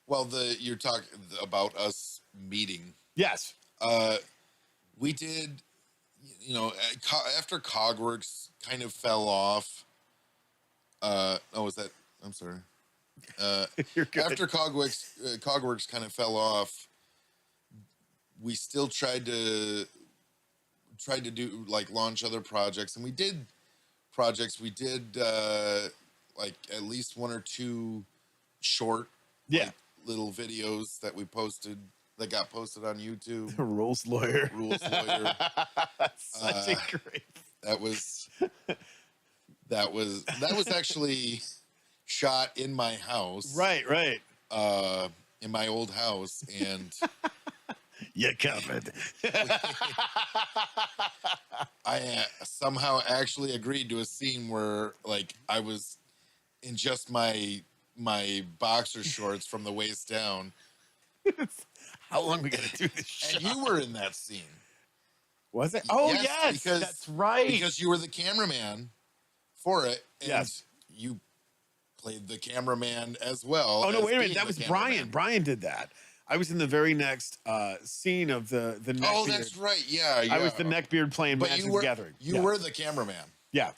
Well, you're talking about us meeting. Yes. We did, after Cogworks kind of fell off. I'm sorry. You're good. After Cogworks kind of fell off, we still tried to do launch other projects, and we did projects. We did like at least 1 or 2 short, little videos that got posted on YouTube. Rules lawyer. Such a great. That was actually shot in my house. Right. In my old house, and you covered. I somehow actually agreed to a scene where I was in just my boxer shorts from the waist down. How long we gonna do this show? And you were in that scene. Was it? Oh yes, that's right. Because you were the cameraman for it. And yes. You played the cameraman as well. Oh no, wait a minute. That was Brian. Brian did that. I was in the very next scene of the neckbeard. Oh, that's right. Yeah, yeah. I was the neckbeard playing but Magic you were the Gathering. you Yeah. were the cameraman Yeah.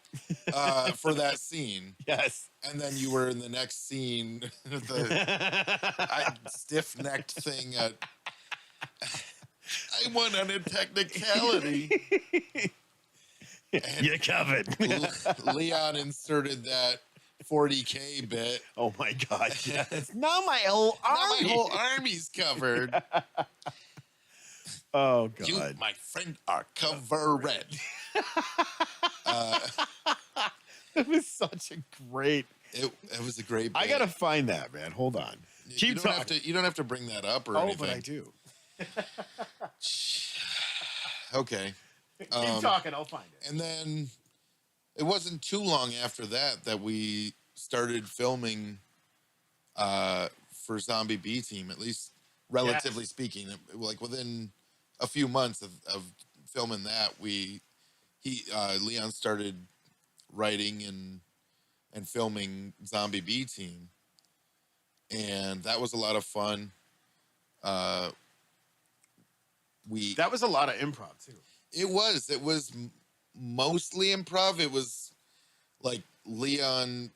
for that scene. Yes. And then you were in the next scene, the stiff-necked thing. I won on a technicality. You covered. Leon inserted that 40K bit. Oh my God! Yes. Now my whole army. Now my whole army's covered. Oh God! You, my friend, are covered. It was such a great. It was a great bit. I gotta find that, man. Hold on. Keep talking. You don't have to bring that up or Oh, anything. but I do. Okay. Keep talking. I'll find it. And then it wasn't too long after that we started filming for Zombie B Team, at least relatively speaking. Like within a few months of filming that, Leon started writing and filming Zombie B Team, and that was a lot of fun. That was a lot of improv too. It was mostly improv. It was like Leon,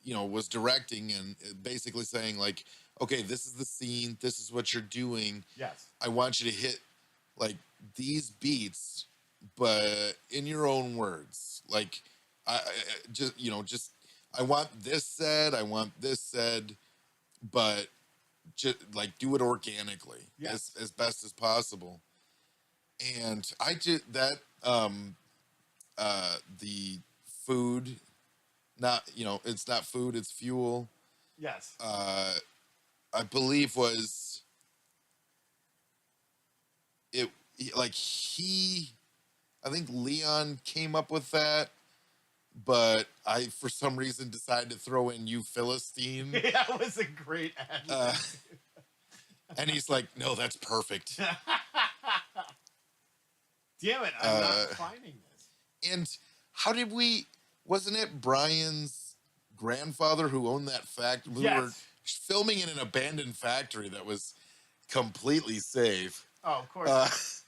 was directing and basically saying like, okay, this is the scene. This is what you're doing. Yes. I want you to hit like these beats, but in your own words. Like, I I want this said. I want this said, but just like do it organically as best as possible. And I did that. The food, not it's not food, it's fuel. Yes. I believe was it like I think Leon came up with that, but I for some reason decided to throw in "you Philistine." That was a great ad. And he's like, "No, that's perfect." Damn it! I'm not finding this. And how did wasn't it Brian's grandfather who owned that factory? We were filming in an abandoned factory that was completely safe. Oh, of course.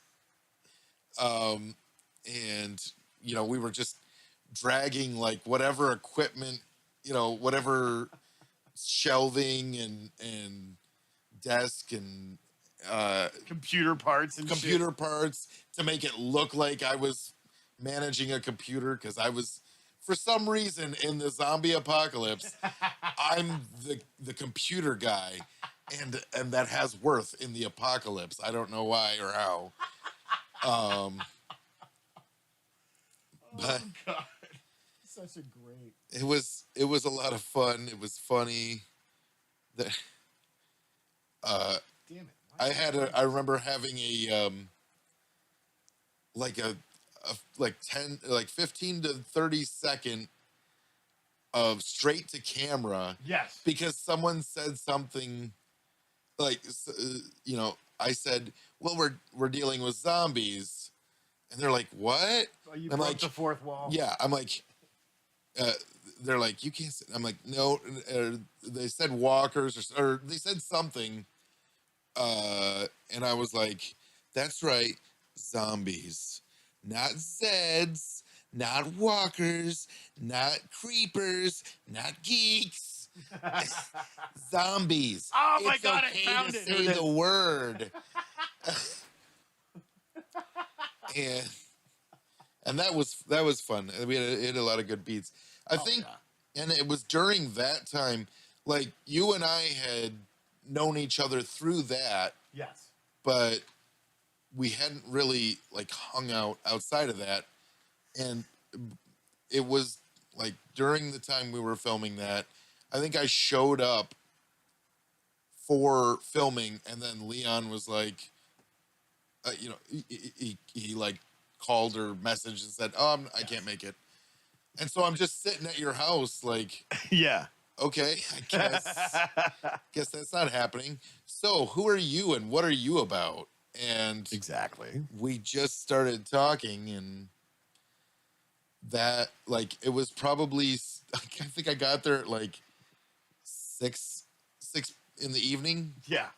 And we were just dragging like whatever equipment, whatever shelving and desk and computer parts parts to make it look like I was managing a computer, because I was, for some reason, in the zombie apocalypse, I'm the computer guy, and that has worth in the apocalypse. I don't know why or how. But oh God, such a great. It was a lot of fun. It was funny. Damn it! I remember having a like 15 to 30 second of straight to camera. Yes. Because someone said something like, I said, well, we're dealing with zombies. And they're like, what? Oh, you broke like, the fourth wall. Yeah. I'm like, they're like, you can't say. I'm like, no. They said walkers or they said something. And I was like, that's right. Zombies. Not Zeds, not walkers, not creepers, not geeks. Zombies. Oh my it's God, okay I found to it. say the word. and that was fun. We had a lot of good beats. I think, and it was during that time, like you and I had known each other through that. Yes. But we hadn't really like hung out outside of that. And it was like during the time we were filming that, I think I showed up for filming, and then Leon was like, he like called or messaged and said, "Oh, I can't make it." And so I'm just sitting at your house, like, yeah, okay, I guess that's not happening. So who are you and what are you about? And exactly, we just started talking, and that like it was probably I think I got there at like six in the evening. Yeah.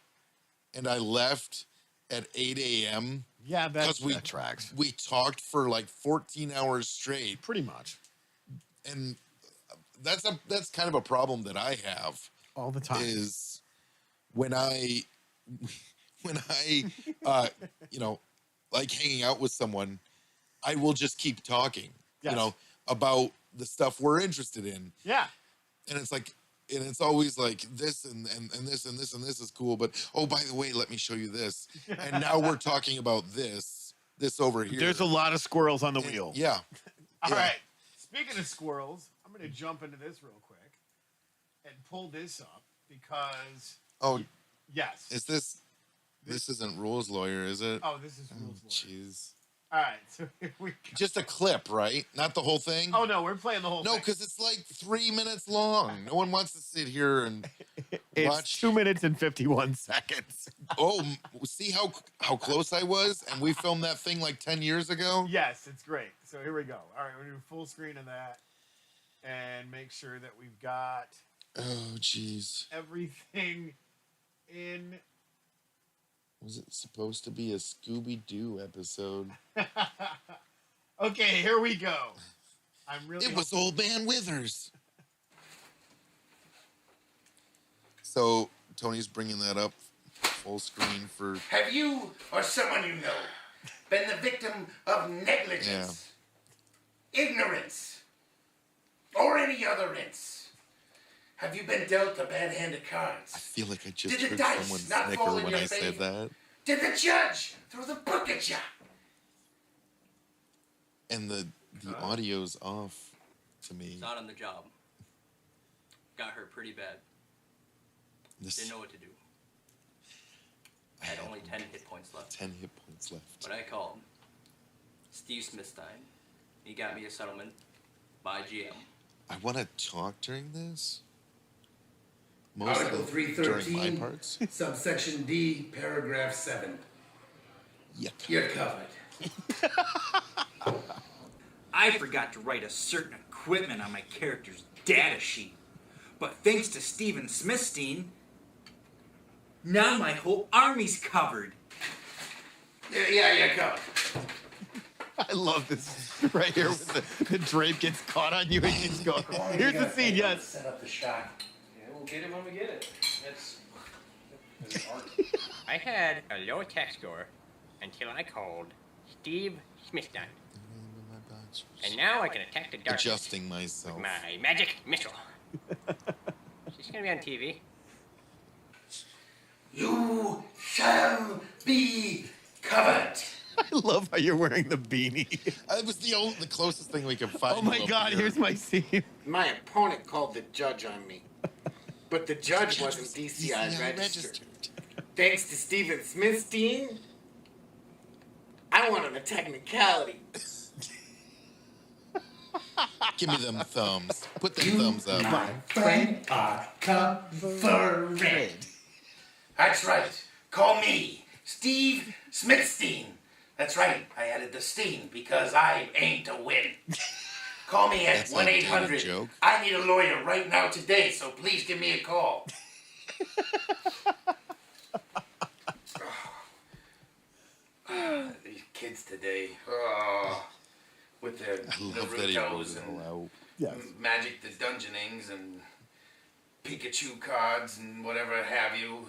and I left at 8 a.m. Yeah, because that tracks. we talked for like 14 hours straight, Pretty much. and that's kind of a problem that I have All the time. is when I you know, like hanging out with someone, I will just keep talking, Yes. you know, about the stuff we're interested in. Yeah. And it's like, and it's always like this and this and this and this is cool, but oh, by the way, let me show you this. And now we're talking about this over here. There's a lot of squirrels on the wheel. Yeah. All right. Speaking of squirrels, I'm going to jump into this real quick and pull this up because. Oh, yes. Is this isn't Rules Lawyer, is it? Oh, this is Rules Lawyer. Jeez. All right. So here we go. Just a clip, right? Not the whole thing? Oh, no, we're playing the whole thing. No, because it's like 3 minutes long. No one wants to sit here and it's watch. 2 minutes and 51 seconds. Oh, see how close I was? And we filmed that thing like 10 years ago? Yes, it's great. So here we go. All right, we're going to do full screen of that and make sure that we've got Oh, jeez. everything in. Was it supposed to be a Scooby-Doo episode? Okay, here we go. I'm really. It was Old Man Withers. So Tony's bringing that up full screen for. Have you or someone you know been the victim of negligence, ignorance, or any other rinse? Have you been dealt a bad hand of I cards? feel like I just Did the heard dice someone not snicker fall in when your I said favor? that. Did the judge throw the book at you? And the audio's off to me. Not on the job. Got hurt pretty bad. This Didn't know what to do. I had only 10 hit points left. 10 hit points left. But I called Steve Smithstein. He got me a settlement by GM. I want to talk during this. Article during 313, my parts. subsection D, paragraph 7. Yeah. You're covered. I forgot to write a certain equipment on my character's data sheet. But thanks to Steven Smithstein, now my whole army's covered. Yeah, you're covered. I love this right here with the drape gets caught on you and keeps going. Here's the scene, yes. Set up the shot. Yeah, we'll get it when we get it. That's art. I had a low attack score until I called Steve Smithstein. And now I can attack the darkness Adjusting myself. with my magic missile. She's gonna be on TV. You shall be covered. I love how you're wearing the beanie. It was the closest thing we could find. Oh my up God, here. here's my scene. My opponent called the judge on me, but the judge wasn't DCI DCI registered. Thanks to Steven Smithstein, I wanted a technicality. Give me them thumbs. Put them thumbs up. My friend are covered. That's right. Call me Steve Smithstein. That's right. I added the steen because I aim to win. Call me at That's a dated 1-800. joke. I need a lawyer right now today, so please give me a call. These kids today, with their I love that he wrote Narutos it and all out. Yes. Magic the Dungeonings and Pikachu cards and whatever have you.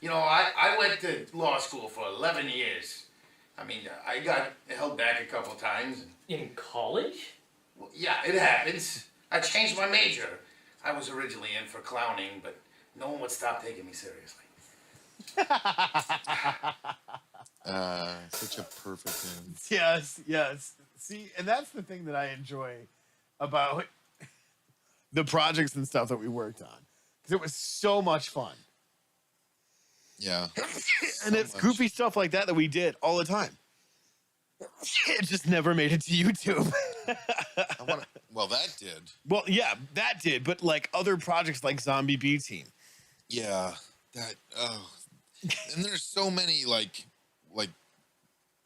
You know, I went to law school for 11 years. I mean, I got held back a couple times. In college? Well, yeah, it happens. I changed my major. I was originally in for clowning, but no one would stop taking me seriously. Such a perfect end. Yes, yes. See, and that's the thing that I enjoy about the projects and stuff that we worked on. Because it was so much fun. Yeah. And it's much. goofy stuff like that we did all the time. It just never made it to YouTube. Well, that did. Well, yeah, that did. But like other projects like Zombie B Team. Yeah. That. Oh. And there's so many like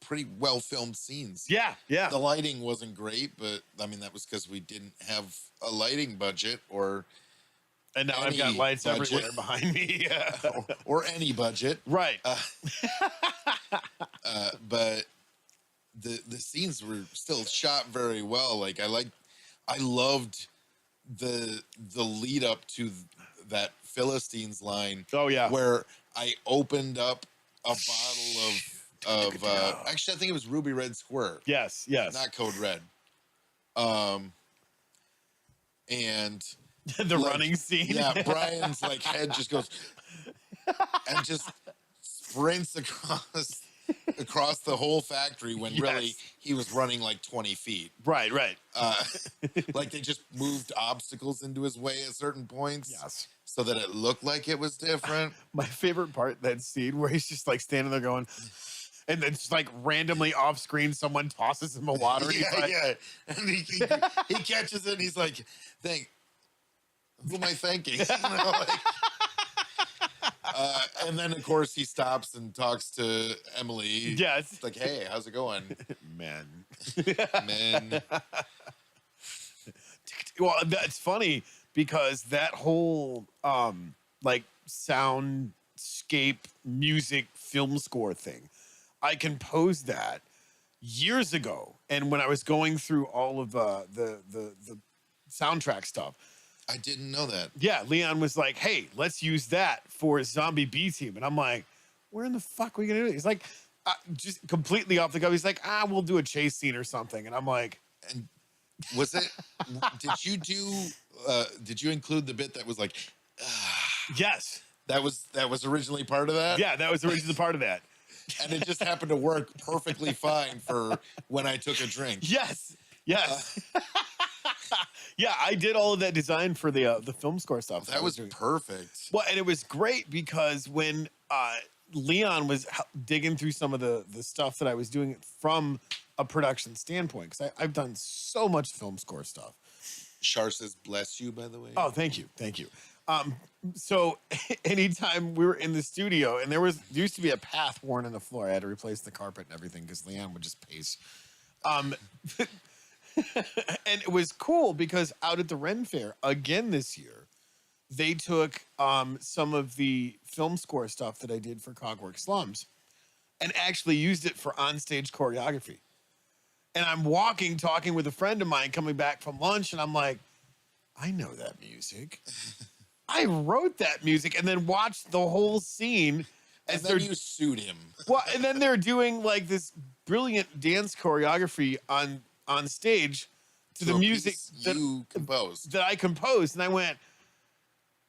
pretty well filmed scenes. Yeah, yeah. The lighting wasn't great, but I mean that was because we didn't have a lighting budget or And now I've got any lights budget. everywhere behind me. or any budget. Right. But the scenes were still shot very well. Like I loved the lead up to that Philistines line. Oh, yeah. Where I opened up a bottle of actually I think it was Ruby Red Squirt. Yes. Not Code Red. And The running scene. Yeah, Brian's like head just goes and just sprints across the whole factory when really he was running like 20 feet. Right. Like they just moved obstacles into his way at certain points. Yes. So that it looked like it was different. My favorite part, that scene where he's just like standing there going, and then just like randomly off screen, someone tosses him a water. And he's like, And he catches it and he's like, who am I thanking? You know, like, and then of course he stops and talks to Emily. Yes. It's like, hey, how's it going? Man. Well, that's funny because that whole like soundscape music film score thing, I composed that years ago. And when I was going through all of the soundtrack stuff, I didn't know that. yeah, Leon was like, hey, let's use that for Zombie B Team. And I'm like, where in the fuck are we going to do it? He's like, just completely off the cuff. He's like, we'll do a chase scene or something. And I'm like, And was it, did you include the bit that was like, yes. that was originally part of that? Yeah, that was originally part of that. And it just happened to work perfectly fine for when I took a drink. Yes. Yeah, I did all of that design for the film score stuff. That was perfect. Well, and it was great because when Leon was digging through some of the stuff that I was doing from a production standpoint, because I've done so much film score stuff. Shar says, bless you, by the way. Oh, thank you. So anytime we were in the studio, and there used to be a path worn in the floor, I had to replace the carpet and everything because Leon would just pace. And it was cool because out at the Ren Fair again this year, they took some of the film score stuff that I did for Cogwork Slums and actually used it for onstage choreography. And I'm talking with a friend of mine coming back from lunch, and I'm like, I know that music. I wrote that music, and then watched the whole scene. And then you sued him. Well, and then they're doing like this brilliant dance choreography on stage to the music you composed. that I composed. And I went,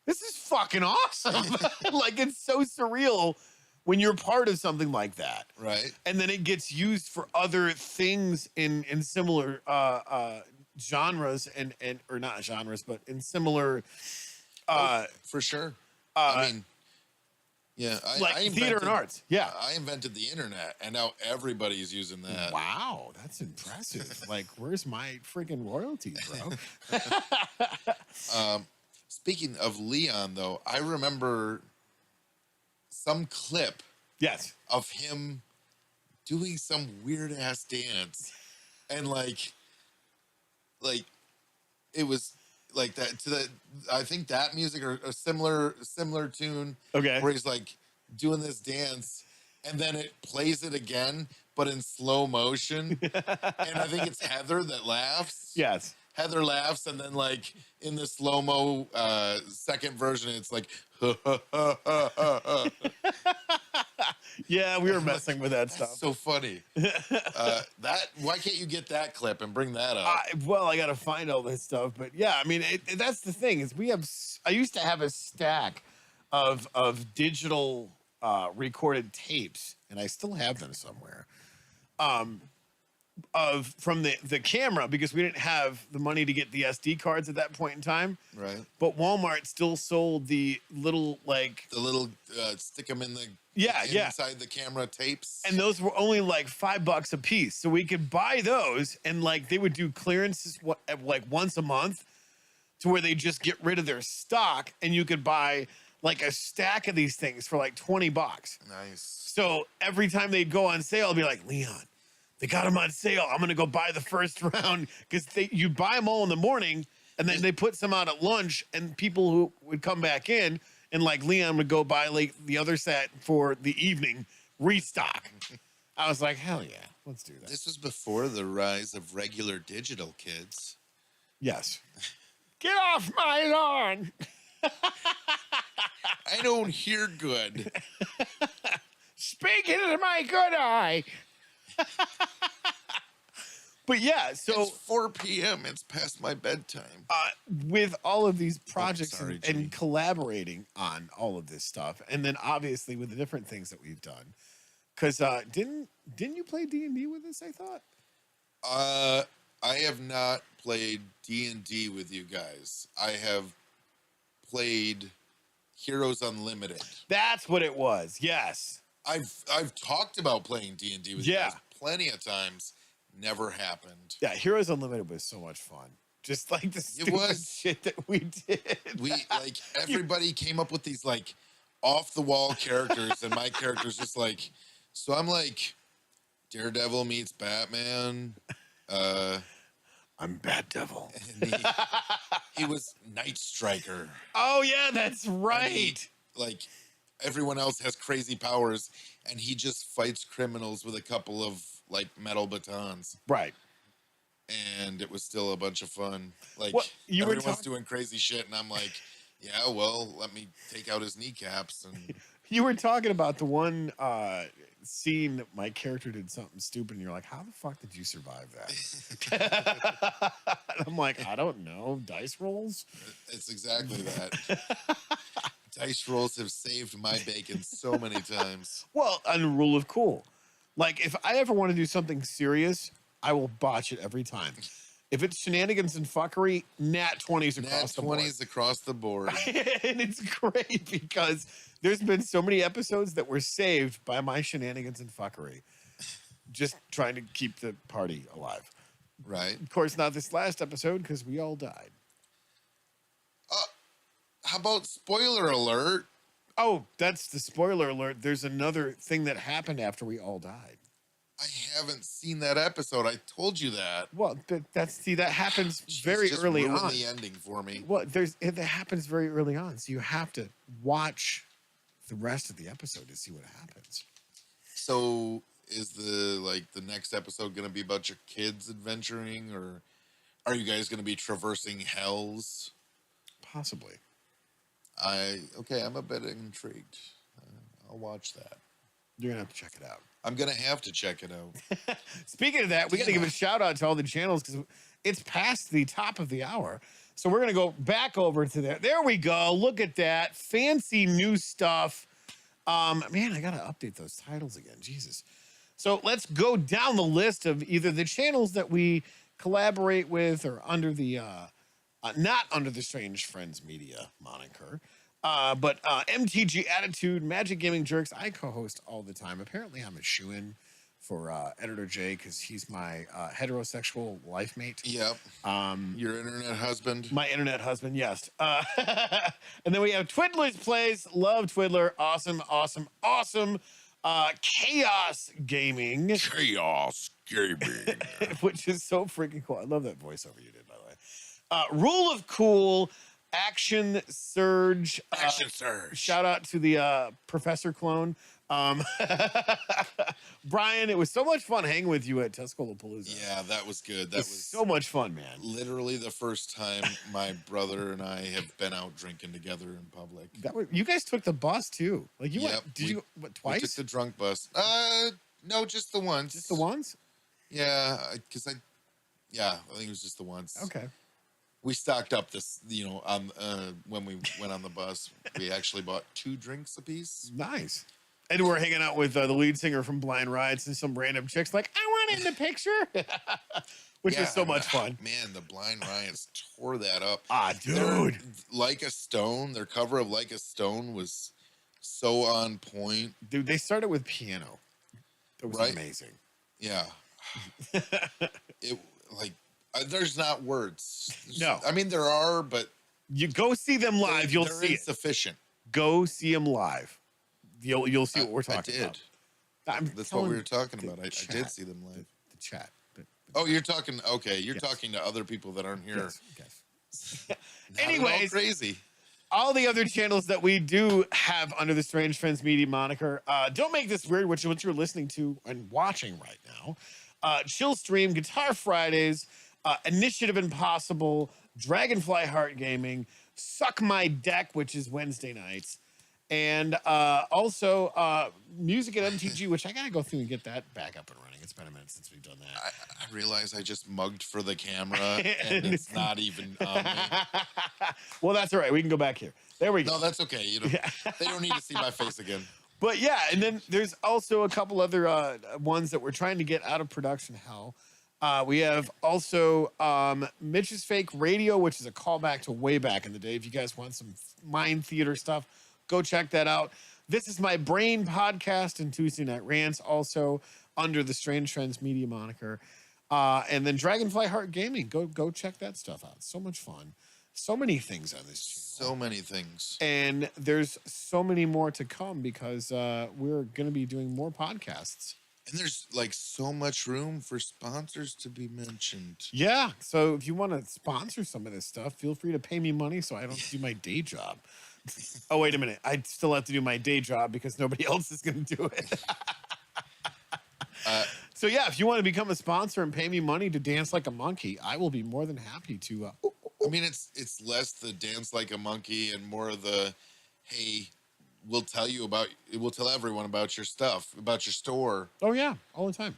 this is fucking awesome. Like, it's so surreal when you're part of something like that. Right. And then it gets used for other things in similar genres and or not genres, but in similar for sure. I mean, yeah, I theater and arts. Yeah. I invented the internet, and now everybody's using that. Wow, that's impressive. Like, where's my freaking royalties, bro? Speaking of Leon, though, I remember some clip Yes. of him doing some weird ass dance, and like it was like that to the. I think that music or a similar tune. Okay. Where he's like doing this dance, and then it plays it again, but in slow motion, and I think it's Heather that laughs. Yes. Heather laughs, and then like in the slow mo second version, it's like. Yeah, we were messing with that That's stuff. so funny. Why can't you get that clip and bring that up? I got to find all this stuff, but yeah, I mean, that's the thing is I used to have a stack of digital recorded tapes, and I still have them somewhere. From the camera, because we didn't have the money to get the SD cards at that point in time. Right. But Walmart still sold the little Stick them in the inside the camera tapes, and those were only like $5 a piece, so we could buy those, and like they would do clearances like once a month, to where they just get rid of their stock, and you could buy like a stack of these things for like $20. Nice. So every time they'd go on sale, I'd be like, Leon, they got them on sale. I'm gonna go buy the first round, because you buy them all in the morning, And then they put some out at lunch, and people who would come back in, and like Leon would go buy like the other set for the evening restock. I was like, hell yeah, let's do that. This was before the rise of regular digital kids. Yes. Get off my lawn. I don't hear good. Speak into my good eye. But yeah, so It's 4 p.m. It's past my bedtime. with all of these projects sorry, and Jimmy. collaborating on all of this stuff, and then obviously with the different things that we've done, because didn't you play D&D with us? I thought. I have not played D&D with you guys. I have played Heroes Unlimited. That's what it was. Yes. I've talked about playing D&D with you guys plenty of times. Never happened. Yeah, Heroes Unlimited was so much fun. Just like the stupid shit that we did. We like everybody came up with these like off the wall characters, and my character's just like, so I'm like Daredevil meets Batman. I'm Bat Devil. And he was Night Striker. Oh yeah, that's right. He, like everyone else has crazy powers, and he just fights criminals with a couple of like metal batons. Right. And it was still a bunch of fun. Like you were everyone's doing crazy shit, and I'm like, yeah, well, let me take out his kneecaps. And You were talking about the one scene that my character did something stupid, and you're like, how the fuck did you survive that? And I'm like, I don't know. Dice rolls? it's exactly that. Dice rolls have saved my bacon so many times. Well, on the rule of cool. Like, if I ever want to do something serious, I will botch it every time. If it's shenanigans and fuckery, nat 20s across the board. Nat 20s across the board. And it's great because there's been so many episodes that were saved by my shenanigans and fuckery. Just trying to keep the party alive. Right. Of course, not this last episode because we all died. How about spoiler alert? Oh, that's the spoiler alert. There's another thing that happened after we all died. I haven't seen that episode. I told you that. Well, that happens very Just early ruined on. the ending for me. Well, that happens very early on, so you have to watch the rest of the episode to see what happens. So is the next episode going to be about your kids adventuring, or are you guys going to be traversing hells? Possibly. I'm a bit intrigued. I'll watch that. You're gonna have to check it out. I'm gonna have to check it out. Speaking of that, we got to give a shout out to all the channels because it's past the top of the hour. So we're gonna go back over to there. There we go. Look at that fancy new stuff. Man, I gotta update those titles again. Jesus. So let's go down the list of either the channels that we collaborate with or under the not under the Strange Friends Media moniker. But MTG Attitude, Magic Gaming Jerks, I co-host all the time. Apparently, I'm a shoo-in for Editor J because he's my heterosexual life mate. Yep. Your internet husband. My internet husband, yes. And then we have Twiddler's Place. Love Twiddler. Awesome, awesome, awesome. Chaos Gaming. Chaos Gaming. Which is so freaking cool. I love that voiceover you did, by the way. Rule of Cool. Action Surge. Action Surge. Shout out to the Professor Clone. Brian, it was so much fun hanging with you at Tuscaloosa. Yeah, that was good. That was so much fun, man. literally the first time my brother and I have been out drinking together in public. You guys took the bus too. Like you Yep, went, did we- you what, We took twice? the drunk bus. No, just the once. Just the ones? Yeah, because I think it was just the once. Okay. We stocked up this, on when we went on the bus. We actually bought 2 drinks apiece. Nice. And we're hanging out with the lead singer from Blind Rides and some random chicks like, I want in the picture. Which is so much fun. Man, the Blind Riots tore that up. Dude. Like a Stone, their cover of Like a Stone was so on point. Dude, they started with piano. It was amazing. Yeah. There's not words. No. I mean, there are, but You go see them live, you'll they're see it. insufficient. Go see them live. You'll see what we're talking I did. about. I'm That's what telling we were talking the about. I chat. did see them live. The chat. Oh, you're talking. Okay, you're Yes. talking to other people that aren't here. Yes. Not at all Anyways, crazy. all the other channels that we do have under the Strange Friends Media moniker. Don't make this weird, which is what you're listening to and watching right now. Chill Stream, Guitar Fridays, Initiative Impossible, Dragonfly Heart Gaming, Suck My Deck, which is Wednesday nights, and also Music at MTG, which I gotta go through and get that back up and running. It's been a minute since we've done that. I realize I just mugged for the camera, and it's not even on me. Well, that's all right. We can go back here. There we go. No, that's okay. You know, they don't need to see my face again. But yeah, and then there's also a couple other ones that we're trying to get out of production hell. We have also Mitch's Fake Radio, which is a callback to way back in the day. If you guys want some mind theater stuff, go check that out. This is my Brain podcast and Tuesday Night Rants, also under the Strange Trends Media moniker. And then Dragonfly Heart Gaming. Go check that stuff out. So much fun. So many things on this channel. So many things. And there's so many more to come because we're going to be doing more podcasts. And there's like so much room for sponsors to be mentioned. Yeah. So if you want to sponsor some of this stuff, feel free to pay me money so I don't do my day job. Oh, wait a minute. I still have to do my day job because nobody else is going to do it. So yeah, if you want to become a sponsor and pay me money to dance like a monkey, I will be more than happy to. I mean, it's less the dance like a monkey and more of the, hey, we'll tell everyone about your stuff, about your store. Oh yeah, all the time.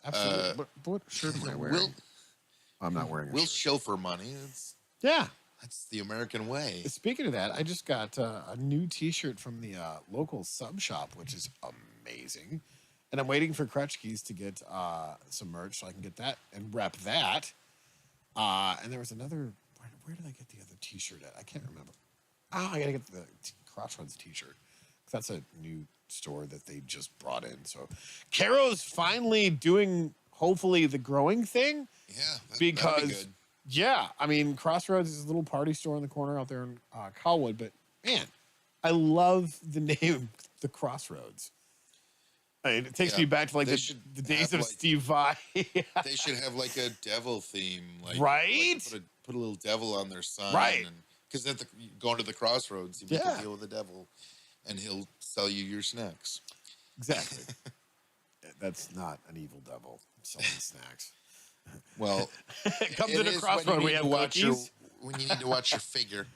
Absolutely. What shirt am I wearing? We'll, I'm not wearing a we'll shirt. shill for money. Yeah. That's the American way. Speaking of that, I just got a new T-shirt from the local sub shop, which is amazing. And I'm waiting for Crutchkeys to get some merch so I can get that and rep that. And there was another. Where did I get the other T-shirt at? I can't remember. Oh, I gotta get the Crossroads T-shirt. That's a new store that they just brought in. So, Caro's finally doing hopefully the growing thing. Yeah, that'd be because good. yeah, I mean Crossroads is a little party store in the corner out there in Colwood, but man, I love the name, the Crossroads. I mean, it takes me back to like the days of like, Steve Vai. They should have like a devil theme, like Right? Like put a little devil on their sign, Right. Because at going to the Crossroads, you make Yeah. a deal with the devil, and he'll sell you your snacks. Exactly. That's not an evil devil selling snacks. Well, Come it to the is Crossroad. We have cookies. When you need to watch your figure.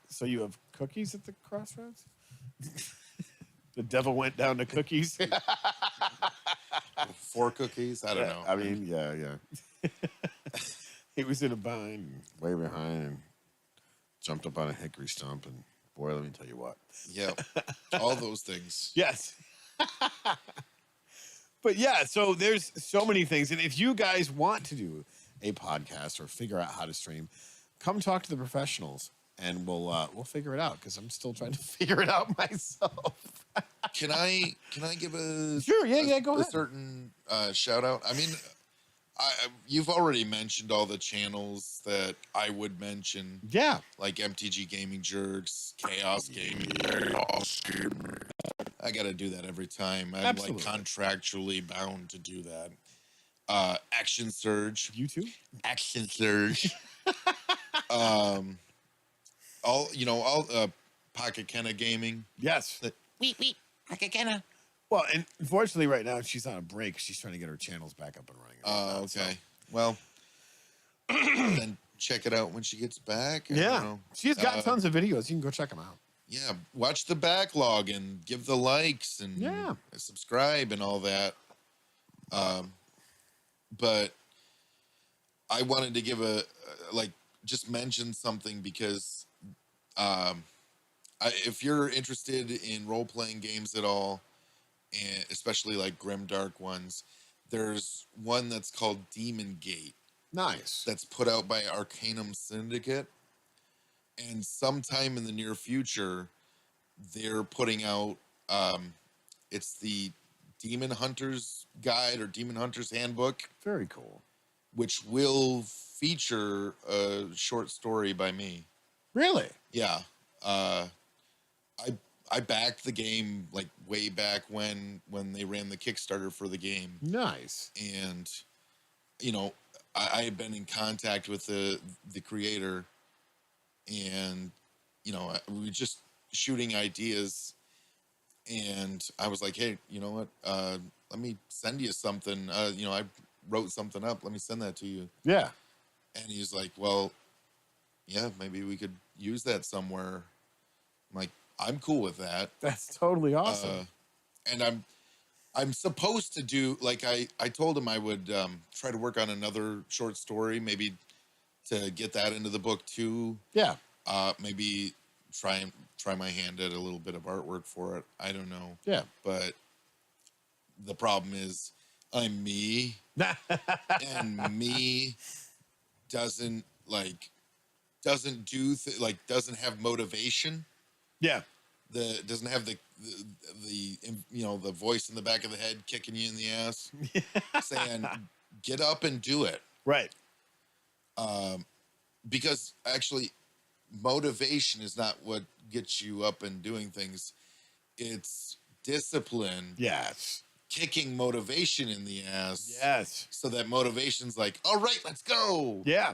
So you have cookies at the Crossroads? The devil went down to cookies. 4 cookies. I don't know. I mean, yeah. He was in a bind, way behind, and jumped up on a hickory stump. And boy, let me tell you what. Yeah, all those things. Yes. But yeah, so there's so many things. And if you guys want to do a podcast or figure out how to stream, come talk to the professionals and we'll figure it out because I'm still trying to figure it out myself. Can I give a Sure, yeah, go a ahead. certain shout out? I mean, you've already mentioned all the channels that I would mention. Yeah. Like MTG Gaming Jerks, Chaos Gaming. I got to do that every time. I'm Absolutely. like contractually bound to do that. Action Surge. You too? Action Surge. all Pocket Kenna Gaming. Yes. Well, and unfortunately, right now she's on a break. She's trying to get her channels back up and running. Oh, okay. Well, then check it out when she gets back. I don't Yeah. know. She's got tons of videos. You can go check them out. Yeah, watch the backlog and give the likes and subscribe and all that. But I wanted to give just mention something because if you're interested in role-playing games at all, and especially like grimdark ones, there's one that's called Demon Gate. Nice. That's put out by Arcanum Syndicate. And sometime in the near future, they're putting out, it's the Demon Hunter's Guide or Demon Hunter's Handbook. Very cool. Which will feature a short story by me. Really? Yeah. I backed the game like way back when they ran the Kickstarter for the game. Nice. And, I had been in contact with the creator and we were just shooting ideas, and I was like, hey, you know what? Let me send you something. I wrote something up. Let me send that to you. Yeah. And he's like, well, yeah, maybe we could use that somewhere. I'm like, I'm cool with that. That's totally awesome. And I'm supposed to do, like, I told him I would try to work on another short story, maybe to get that into the book too. Yeah. Maybe try my hand at a little bit of artwork for it. I don't know. Yeah. But the problem is I'm me, and me doesn't doesn't have motivation. Yeah. Doesn't have the the voice in the back of the head kicking you in the ass saying get up and do it. Right. Because actually motivation is not what gets you up and doing things. It's discipline. Yes. Kicking motivation in the ass. Yes. So that motivation's like, all right, let's go. Yeah.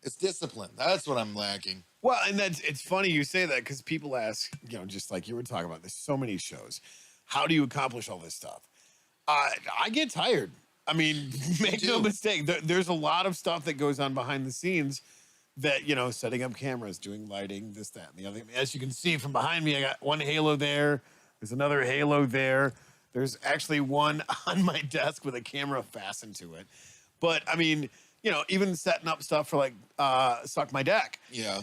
It's discipline. That's what I'm lacking. Well, and it's funny you say that because people ask, just like you were talking about, there's so many shows. How do you accomplish all this stuff? I get tired. I mean, make no mistake. There's a lot of stuff that goes on behind the scenes that, setting up cameras, doing lighting, this, that, and the other. As you can see from behind me, I got one halo there. There's another halo there. There's actually one on my desk with a camera fastened to it. But, I mean, even setting up stuff for like Suck My Deck. Yeah.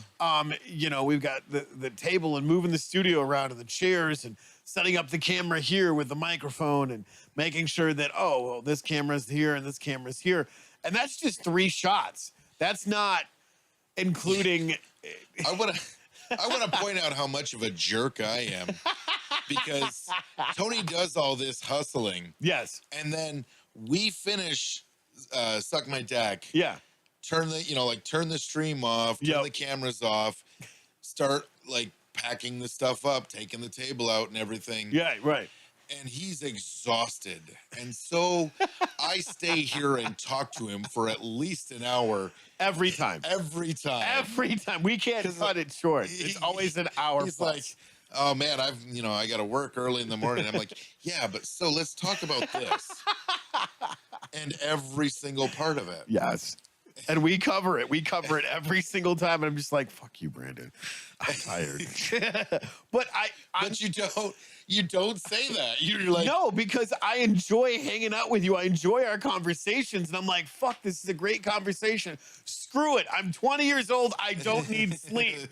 We've got the table and moving the studio around and the chairs and setting up the camera here with the microphone and making sure that, this camera's here and this camera's here. And that's just 3 shots. That's not including. I want to point out how much of a jerk I am because Tony does all this hustling. Yes. And then we finish Suck My Deck. Yeah. Turn the stream off, turn the cameras off, start packing the stuff up, taking the table out and everything. Yeah, right. And he's exhausted. And so I stay here and talk to him for at least an hour. Every time. Every time. Every time. We can't cut it short. It's always an hour. He's plus. like, oh man, I got to work early in the morning. I'm like, yeah, but so let's talk about this. And every single part of it. Yes. And we cover it. We cover it every single time. And I'm just like, fuck you, Brandon. I'm tired. But you don't say that. You're like, No, because I enjoy hanging out with you. I enjoy our conversations. And I'm like, fuck, this is a great conversation. Screw it. I'm 20 years old. I don't need sleep.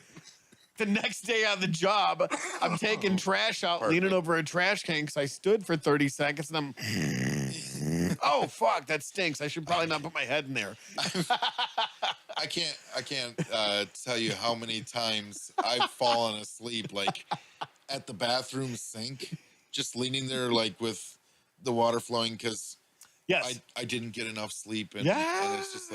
The next day on the job, I'm taking trash out, leaning over a trash can because I stood for 30 seconds and I'm, oh, fuck, that stinks. I should probably not put my head in there. I can't tell you how many times I've fallen asleep, at the bathroom sink, just leaning there, with the water flowing because yes. I didn't get enough sleep. And it's just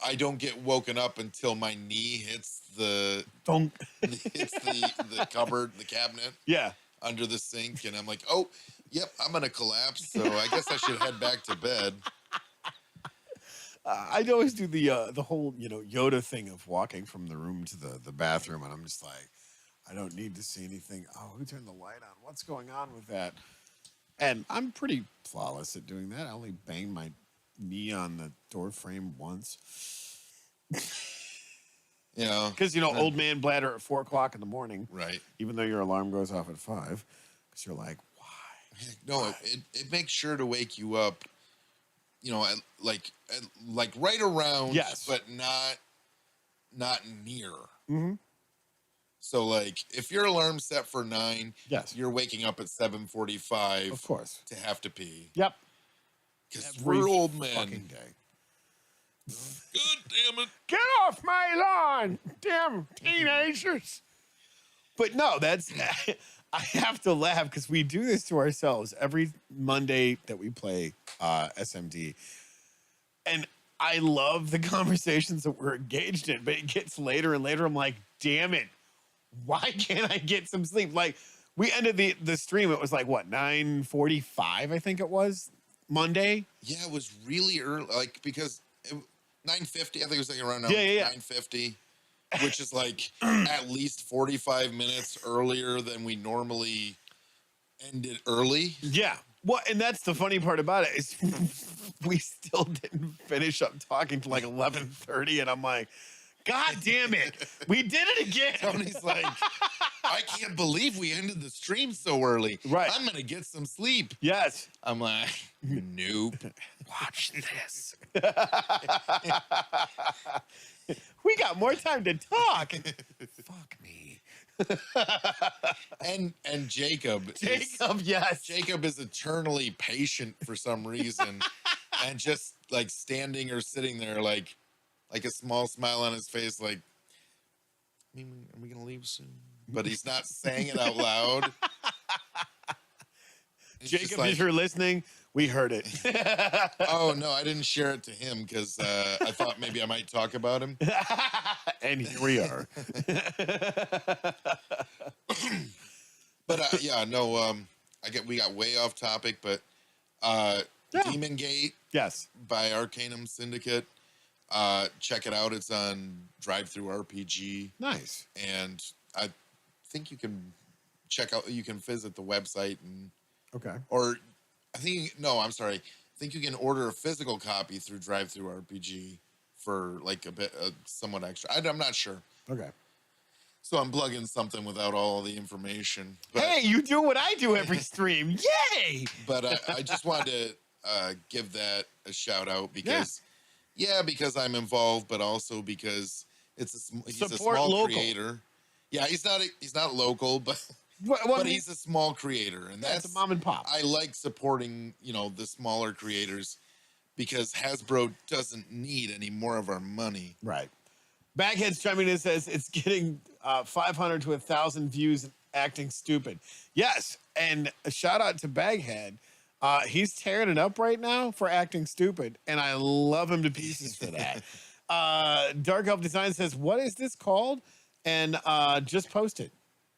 I don't get woken up until my knee hits the cupboard, the cabinet. Yeah. Under the sink, and I'm like, oh, yep, I'm gonna collapse. So I guess I should head back to bed. I'd always do the whole Yoda thing of walking from the room to the bathroom, and I'm just like, I don't need to see anything. Oh, who turned the light on? What's going on with that? And I'm pretty flawless at doing that. I only banged my knee on the door frame once. Because old man bladder at 4 o'clock in the morning, right? Even though your alarm goes off at 5, because you're like, why? No, why? It makes sure to wake you up. Like right around, yes, but not near. Mm-hmm. So if your alarm's set for 9, yes, you're waking up at 7:45, of course, to have to pee. Yep. Because we're old men. Fucking day. God damn it. Get off my lawn, damn teenagers. But no, that's, I have to laugh because we do this to ourselves every Monday that we play SMD. And I love the conversations that we're engaged in, but it gets later and later. I'm like, damn it. Why can't I get some sleep? We ended the stream. It was 9:45, I think it was Monday. Yeah, it was really early, because 9:50. I think it was around yeah. 9:50. which is like at least 45 minutes earlier than we normally end it early. Yeah. Well, and that's the funny part about it is we still didn't finish up talking till like 11:30, and I'm like, God damn it, we did it again. Tony's like, I can't believe we ended the stream so early. Right. I'm gonna get some sleep. Yes. I'm like, nope. Watch this. We got more time to talk. Fuck me. And Jacob. Yes. Jacob is eternally patient for some reason, and just like standing or sitting there, like a small smile on his face, like, I mean, are we gonna leave soon? But he's not saying it out loud. It's just Jacob, like, if you're listening, we heard it. oh no, I didn't share it to him because I thought maybe I might talk about him. And here we are. But yeah, no, we got way off topic, but Demon Gate Yes. by Arcanum Syndicate. Check it out. It's on Drive-Thru RPG, Nice. and I think you can visit the website Okay. I'm sorry. I think you can order a physical copy through Drive-Thru RPG for like a bit, somewhat extra. I'm not sure. Okay. So I'm plugging something without all the information. But, Hey, you do what I do every stream. Yay! but I just wanted to give that a shout out because, because I'm involved, but also because he's a Support small local. creator. Yeah, he's not local, but Well, but he's a small creator, and that's a mom and pop. I like supporting the smaller creators because Hasbro doesn't need any more of our money. Right. Baghead's chiming in and says it's getting 500 to 1,000 views and acting stupid. Yes, and a shout out to Baghead. He's tearing it up right now for acting stupid, and I love him to pieces for that. Dark Elf Design says, "What is this called?" And just post it.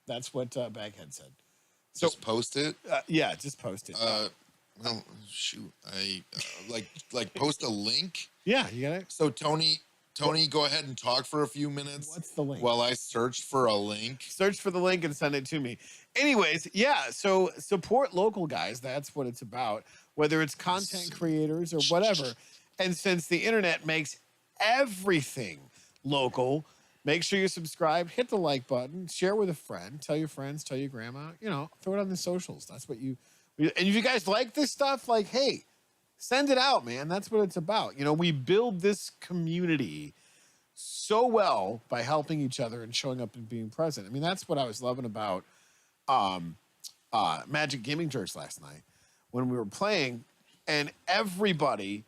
That's what Baghead said. So Just post it. yeah, just post it. Well, shoot, I like post a link. Yeah, you got it. So Tony, go ahead and talk for a few minutes. What's the link? While I search for a link. Search for the link and send it to me. Anyways, yeah, so support local guys. That's what it's about, whether it's content creators or whatever. And since the internet makes everything local, make sure you subscribe, hit the like button, share with a friend, tell your friends, tell your grandma, throw it on the socials. That's what and if you guys like this stuff, like, hey, send it out, man. That's what it's about. We build this community so well by helping each other and showing up and being present. I mean, that's what I was loving about Magic Gaming Jerks last night when we were playing, and everybody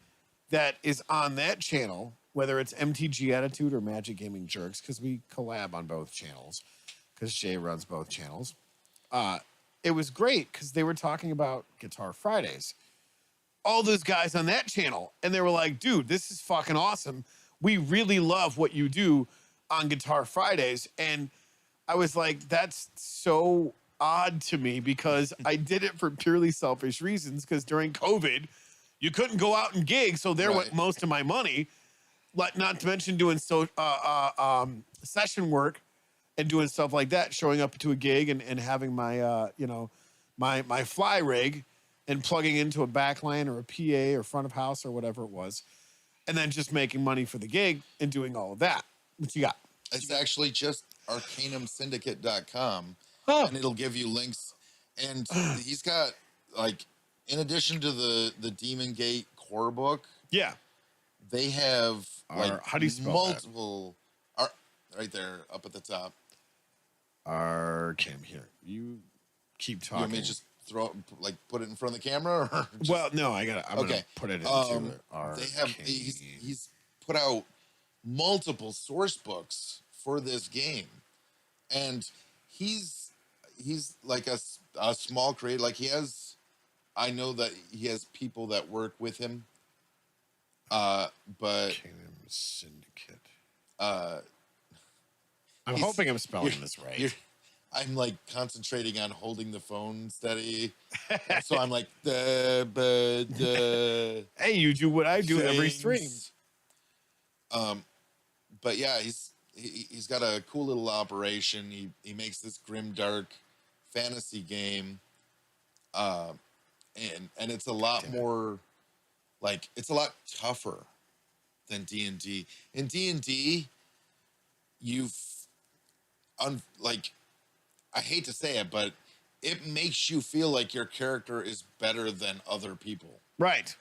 that is on that channel, whether it's MTG Attitude or Magic Gaming Jerks, because we collab on both channels, because Jay runs both channels, it was great because they were talking about Guitar Fridays. All those guys on that channel, and they were like, dude, this is fucking awesome. We really love what you do on Guitar Fridays. And I was like, that's so odd to me because I did it for purely selfish reasons because during COVID, you couldn't go out and gig, so there went most of my money. Not to mention doing session work and doing stuff like that, showing up to a gig and having my my fly rig and plugging into a backline or a PA or front of house or whatever it was, and then just making money for the gig and doing all of that. What you got? It's actually just arcanumsyndicate.com, and it'll give you links. And he's got, like, in addition to the Demon Gate core book, they have how do you spell multiple right there up at the top. Arcanum here. You keep talking. You want me to just put it in front of the camera? Or just, well, no, I'm gonna put it into they have he's put out multiple source books for this game, and he's like a small creator. Like I know that he has people that work with him, but Arcanum Syndicate. I'm hoping I'm spelling this right. I'm like concentrating on holding the phone steady, so I'm like hey, you do what I do every stream. But yeah, he's he's got a cool little operation. He makes this grim dark fantasy game, and it's a lot more like it's a lot tougher than D&D. In D&D, you've like I hate to say it, but it makes you feel like your character is better than other people. Right.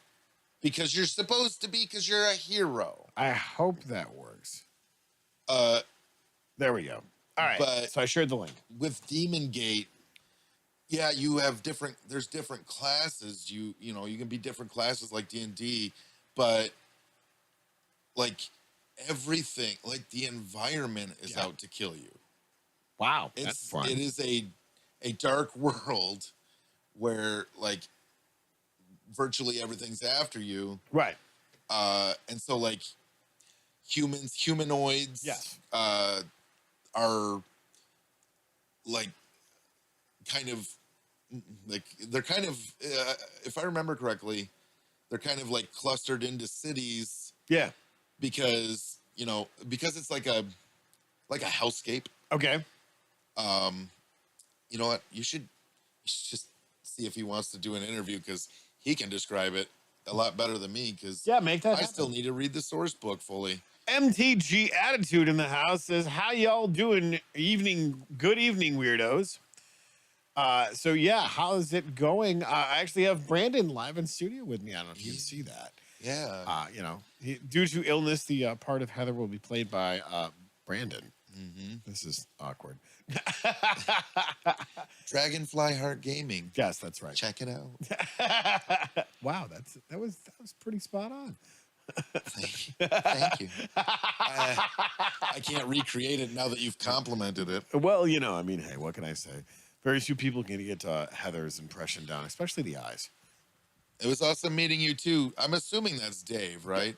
Because you're supposed to be, because you're a hero. I hope that works. There we go. All right. But so I shared the link. With Demon Gate, yeah, you have there's different classes. You know, you can be different classes like D&D, but like everything, like the environment is out to kill you. Wow. That's fun. It is a dark world where like virtually everything's after you. Right. And so like humanoids Yes. Are like kind of like they're kind of if I remember correctly, they're kind of like clustered into cities. Yeah. Because, you know, because it's like a hellscape. Okay. You know what? You should just see if he wants to do an interview because he can describe it a lot better than me. Because make that I happen. still need to read the source book fully. MTG Attitude in the house says, "How y'all doing? Good evening, weirdos." So yeah, how's it going? I actually have Brandon live in studio with me. I don't know if you can see that. Yeah. You know, due to illness, the part of Heather will be played by Brandon. Mm-hmm. This is awkward. Dragonfly Heart Gaming. Yes, that's right. Check it out. Wow, that was pretty spot on. Thank you. I can't recreate it now that you've complimented it. Well, you know, I mean, hey, what can I say? Very few people can get Heather's impression down, especially the eyes. It was awesome meeting you too. I'm assuming that's Dave, right?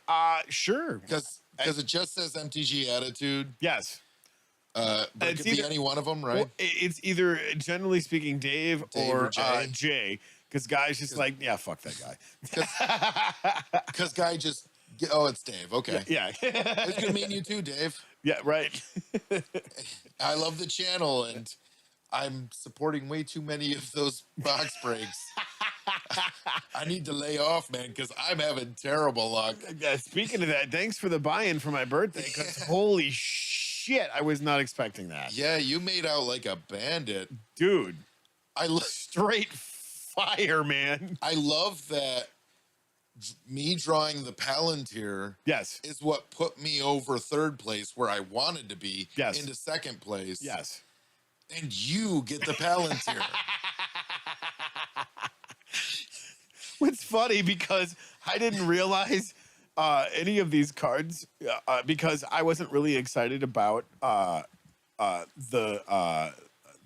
Sure. Because it just says MTG Attitude. Yes. But it could be any one of them, right? Well, it's either, generally speaking, Dave or Jay. Because Guy's just like, yeah, fuck that guy. Because Guy just, it's Dave. Okay. Yeah. It's good meeting you too, Dave. Yeah, right. I love the channel, and I'm supporting way too many of those box breaks. I need to lay off, man, because I'm having terrible luck. Speaking of that, thanks for the buy-in for my birthday, because holy shit, I was not expecting that. Yeah, you made out like a bandit. Dude, straight fire, man. I love that me drawing the Palantir is what put me over third place where I wanted to be into second place. Yes. And you get the Palantir. It's funny because I didn't realize any of these cards because I wasn't really excited about the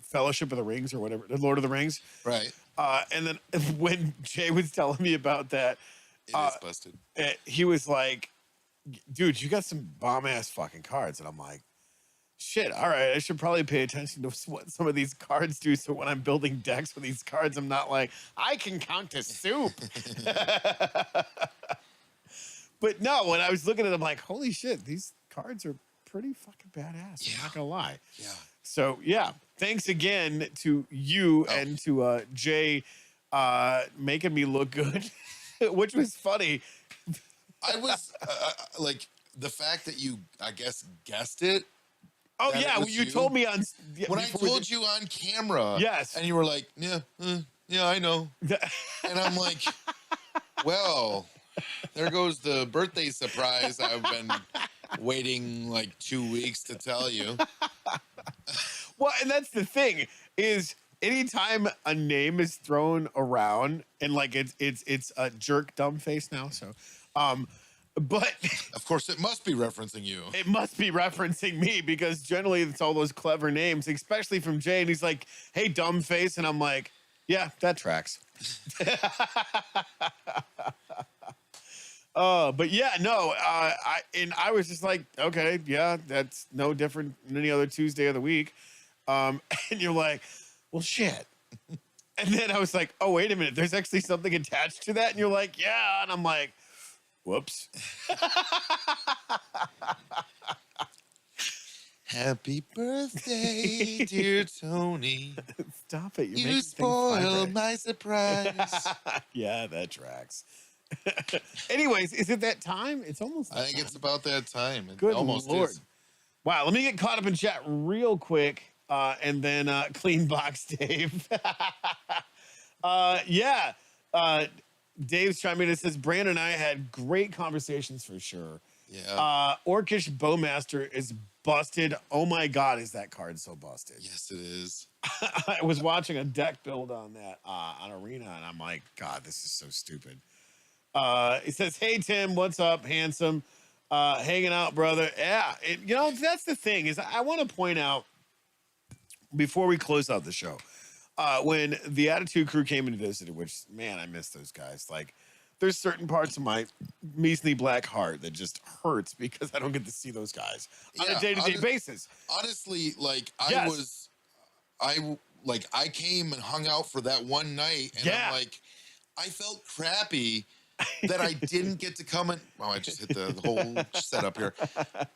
Fellowship of the Rings or whatever, the Lord of the Rings. Right. And then when Jay was telling me about that, it is busted. He was like, dude, you got some bomb-ass fucking cards. And I'm like, shit, all right, I should probably pay attention to what some of these cards do so when I'm building decks with these cards, I'm not like, I can count to soup. But no, when I was looking at them, I'm like, holy shit, these cards are pretty fucking badass. I'm not going to lie. Yeah. So, yeah, thanks again to you and to Jay making me look good, which was funny. I was like, the fact that you, I guess, guessed it. Oh, yeah, you told me on... When I told you on camera. Yes. And you were like, yeah, I know. And I'm like, well, there goes the birthday surprise I've been waiting like 2 weeks to tell you. Well, and that's the thing is anytime a name is thrown around and like it's a jerk dumb face now. So, but of course it must be referencing you. It must be referencing me because generally it's all those clever names, especially from Jay. And he's like, hey, dumb face. And I'm like, yeah, that tracks. But yeah, no, I was just like, okay, yeah, that's no different than any other Tuesday of the week. And you're like, well, shit. And then I was like, oh, wait a minute, there's actually something attached to that. And you're like, yeah. And I'm like, whoops. Happy birthday, dear Tony. Stop it. You're You making things spoiled vibrate. my surprise. Yeah, that tracks. Anyways, is it that time? It's almost I think it's about that time. It good almost Lord. is. Wow, let me get caught up in chat real quick and then clean box Dave. Yeah. Dave's chiming in and says, Brandon and I had great conversations for sure. Yeah. Orcish Bowmaster is busted. Oh my God, is that card so busted? Yes, it is. I was watching a deck build on that on Arena, and I'm like, God, this is so stupid. He says, hey, Tim, what's up, handsome? Hanging out, brother. Yeah, that's the thing is I want to point out before we close out the show, when the Attitude Crew came and visited, which, man, I miss those guys. Like, there's certain parts of my measly black heart that just hurts because I don't get to see those guys on a day-to-day basis. Honestly, like Yes. I came and hung out for that one night, and Yeah. I'm like, I felt crappy that I didn't get to come and I just hit the whole setup here.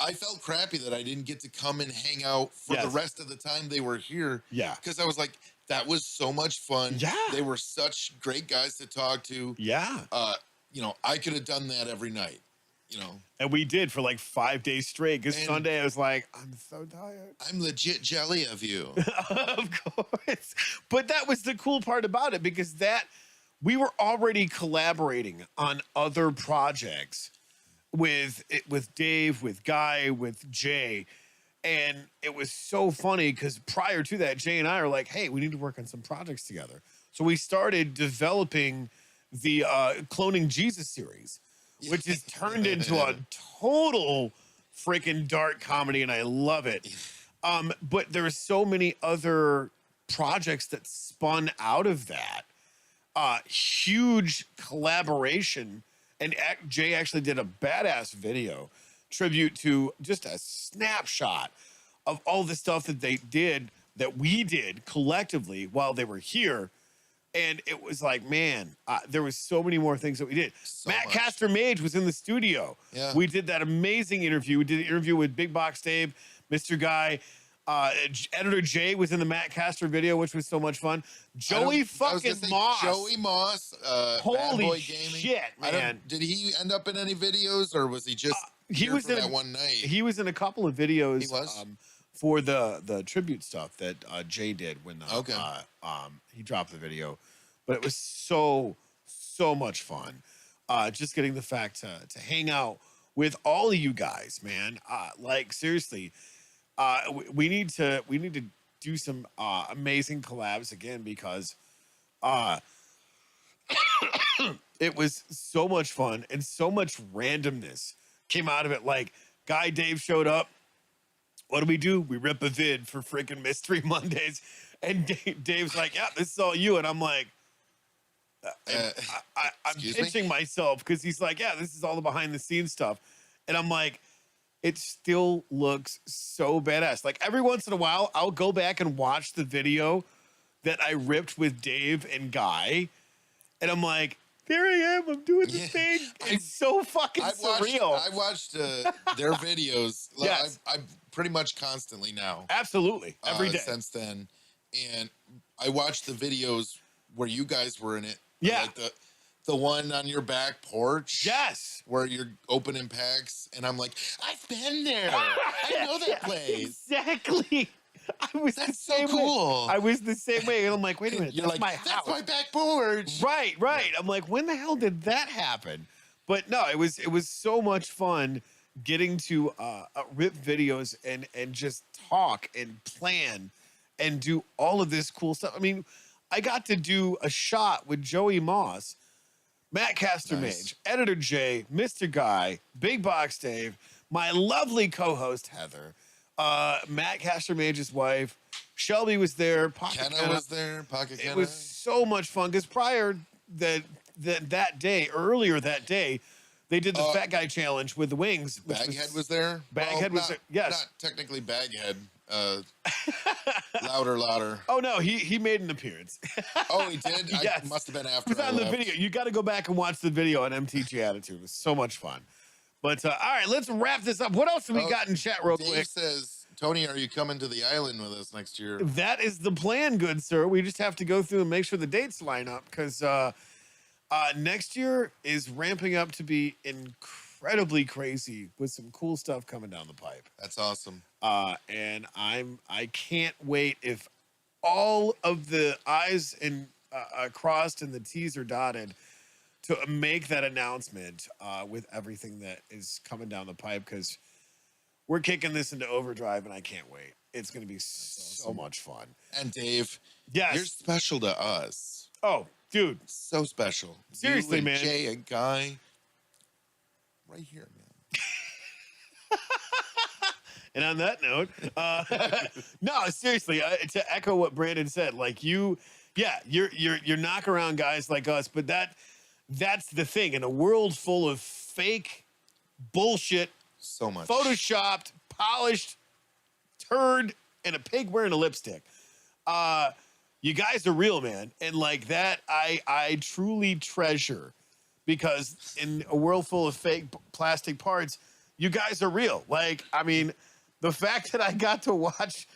I felt crappy that I didn't get to come and hang out for the Yes. rest of the time they were here. Yeah. Because I was like, that was so much fun. Yeah. They were such great guys to talk to. Yeah. I could have done that every night, And we did for like 5 days straight. Because And- Sunday I was like, I'm so tired. I'm legit jelly of you. Of course. But that was the cool part about it because we were already collaborating on other projects with Dave, with Guy, with Jay. And it was so funny because prior to that, Jay and I are like, hey, we need to work on some projects together. So we started developing the Cloning Jesus series, which has turned into a total freaking dark comedy, and I love it. But there are so many other projects that spun out of that. Huge collaboration, and Jay actually did a badass video tribute to just a snapshot of all the stuff that we did collectively while they were here. And it was like, man, there was so many more things that we did. Matt much. Castor Mage was in the studio. Yeah. We did that amazing interview. We did an interview with Big Box Dave, Mr. Guy. Editor Jay was in the Matt Castor video, which was so much fun. Joey fucking Moss. Joey Moss. Bad Holy Boy Gaming. shit, man. Did he end up in any videos, or was he just he here was for in that one night? He was in a couple of videos. He was? For the tribute stuff that Jay did when Okay. he dropped the video, but it was so much fun. Just getting the fact to hang out with all of you guys, man. Like seriously. We need to do some amazing collabs again because it was so much fun and so much randomness came out of it. Like Guy Dave showed up. What do? We rip a vid for freaking Mystery Mondays, and Dave's like, "Yeah, this is all you," and I'm like, I'm excuse me? pinching myself because he's like, "Yeah, this is all the behind the scenes stuff," and I'm like. It still looks so badass. Like every once in a while, I'll go back and watch the video that I ripped with Dave and Guy. And I'm like, there I am. I'm doing the thing. It's so fucking surreal. I watched their videos. Yes. I pretty much constantly now. Absolutely. Every day. Since then. And I watched the videos where you guys were in it. Yeah. Like the one on your back porch. Yes. Where you're opening packs. And I'm like, I've been there. I know that place. Exactly. That's so cool. I was the same way. And I'm like, wait a minute. You're that's like, my house. that's my back porch. Right. I'm like, when the hell did that happen? But no, it was so much fun getting to rip videos and just talk and plan and do all of this cool stuff. I mean, I got to do a shot with Joey Moss, Matt Castor Mage, Editor Jay, Mr. Guy, Big Box Dave, my lovely co-host Heather, Matt Castor Mage's wife, Shelby was there, Pocket Kenna was there, Pocket Kenna. It was so much fun because earlier that day, they did the Fat Guy Challenge with the wings. Baghead was there. Baghead was there. Yes. Not technically Baghead. Louder. Oh no, he made an appearance. Oh, he did. Yes. I must have been It after. was on the left. video. You got to go back and watch the video on MTG Attitude. It was so much fun. But all right, let's wrap this up. What else have we got in chat real Dave quick? says Tony, are you coming to the island with us next year? That is the plan, good sir. We just have to go through and make sure the dates line up because next year is ramping up to be incredibly crazy with some cool stuff coming down the pipe. That's awesome. And I can't wait if all of the I's and crossed and the T's are dotted to make that announcement with everything that is coming down the pipe because we're kicking this into overdrive and I can't wait. It's going to be so much fun. And Dave, Yes. you're special to us. Oh, dude. So special. Seriously, you and man. Jay and Guy, right here, man. And on that note, no, seriously, to echo what Brandon said, like you're knock around guys like us, but that's the thing in a world full of fake bullshit, So much. photoshopped, polished turd, and a pig wearing a lipstick. You guys are real, man, and like that, I truly treasure because in a world full of fake plastic parts, you guys are real. Like, I mean. The fact that I got to watch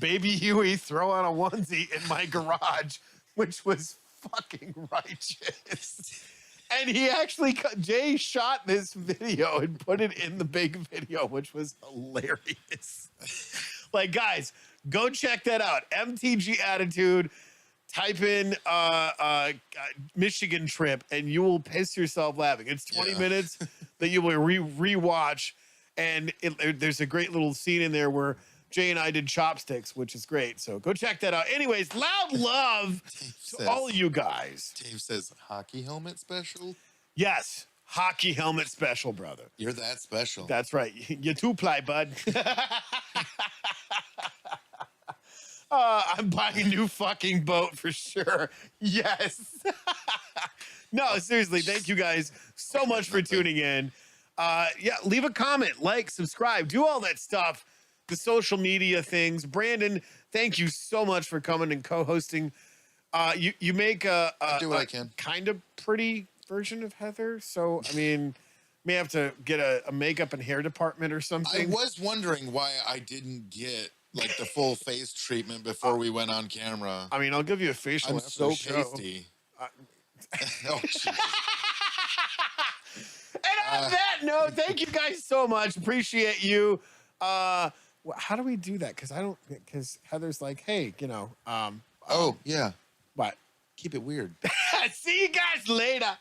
Baby Huey throw on a onesie in my garage, which was fucking righteous. And he actually, Jay shot this video and put it in the big video, which was hilarious. Like, guys, go check that out. MTG Attitude, type in Michigan trip, and you will piss yourself laughing. It's 20 minutes that you will rewatch. And there's a great little scene in there where Jay and I did chopsticks, which is great. So go check that out. Anyways, loud love to all of you guys. Dave says, hockey helmet special? Yes, hockey helmet special, brother. You're that special. That's right. You two-ply, bud. I'm buying a new fucking boat for sure. Yes. No, seriously, thank you guys so much for tuning in. Leave a comment, like, subscribe, do all that stuff, the social media things. Brandon, thank you so much for coming and co-hosting. You make I do what I can. Kind of pretty version of Heather. So, I mean, may have to get a makeup and hair department or I something. was wondering why I didn't get like the full face treatment before we went on camera. I mean, I'll give you a facial. I'm after so the show. pasty. Oh, Jesus. And on that note, thank you guys so much. Appreciate you. How do we do that? Because Heather's like, hey, Oh, yeah. what? Keep it weird. See you guys later.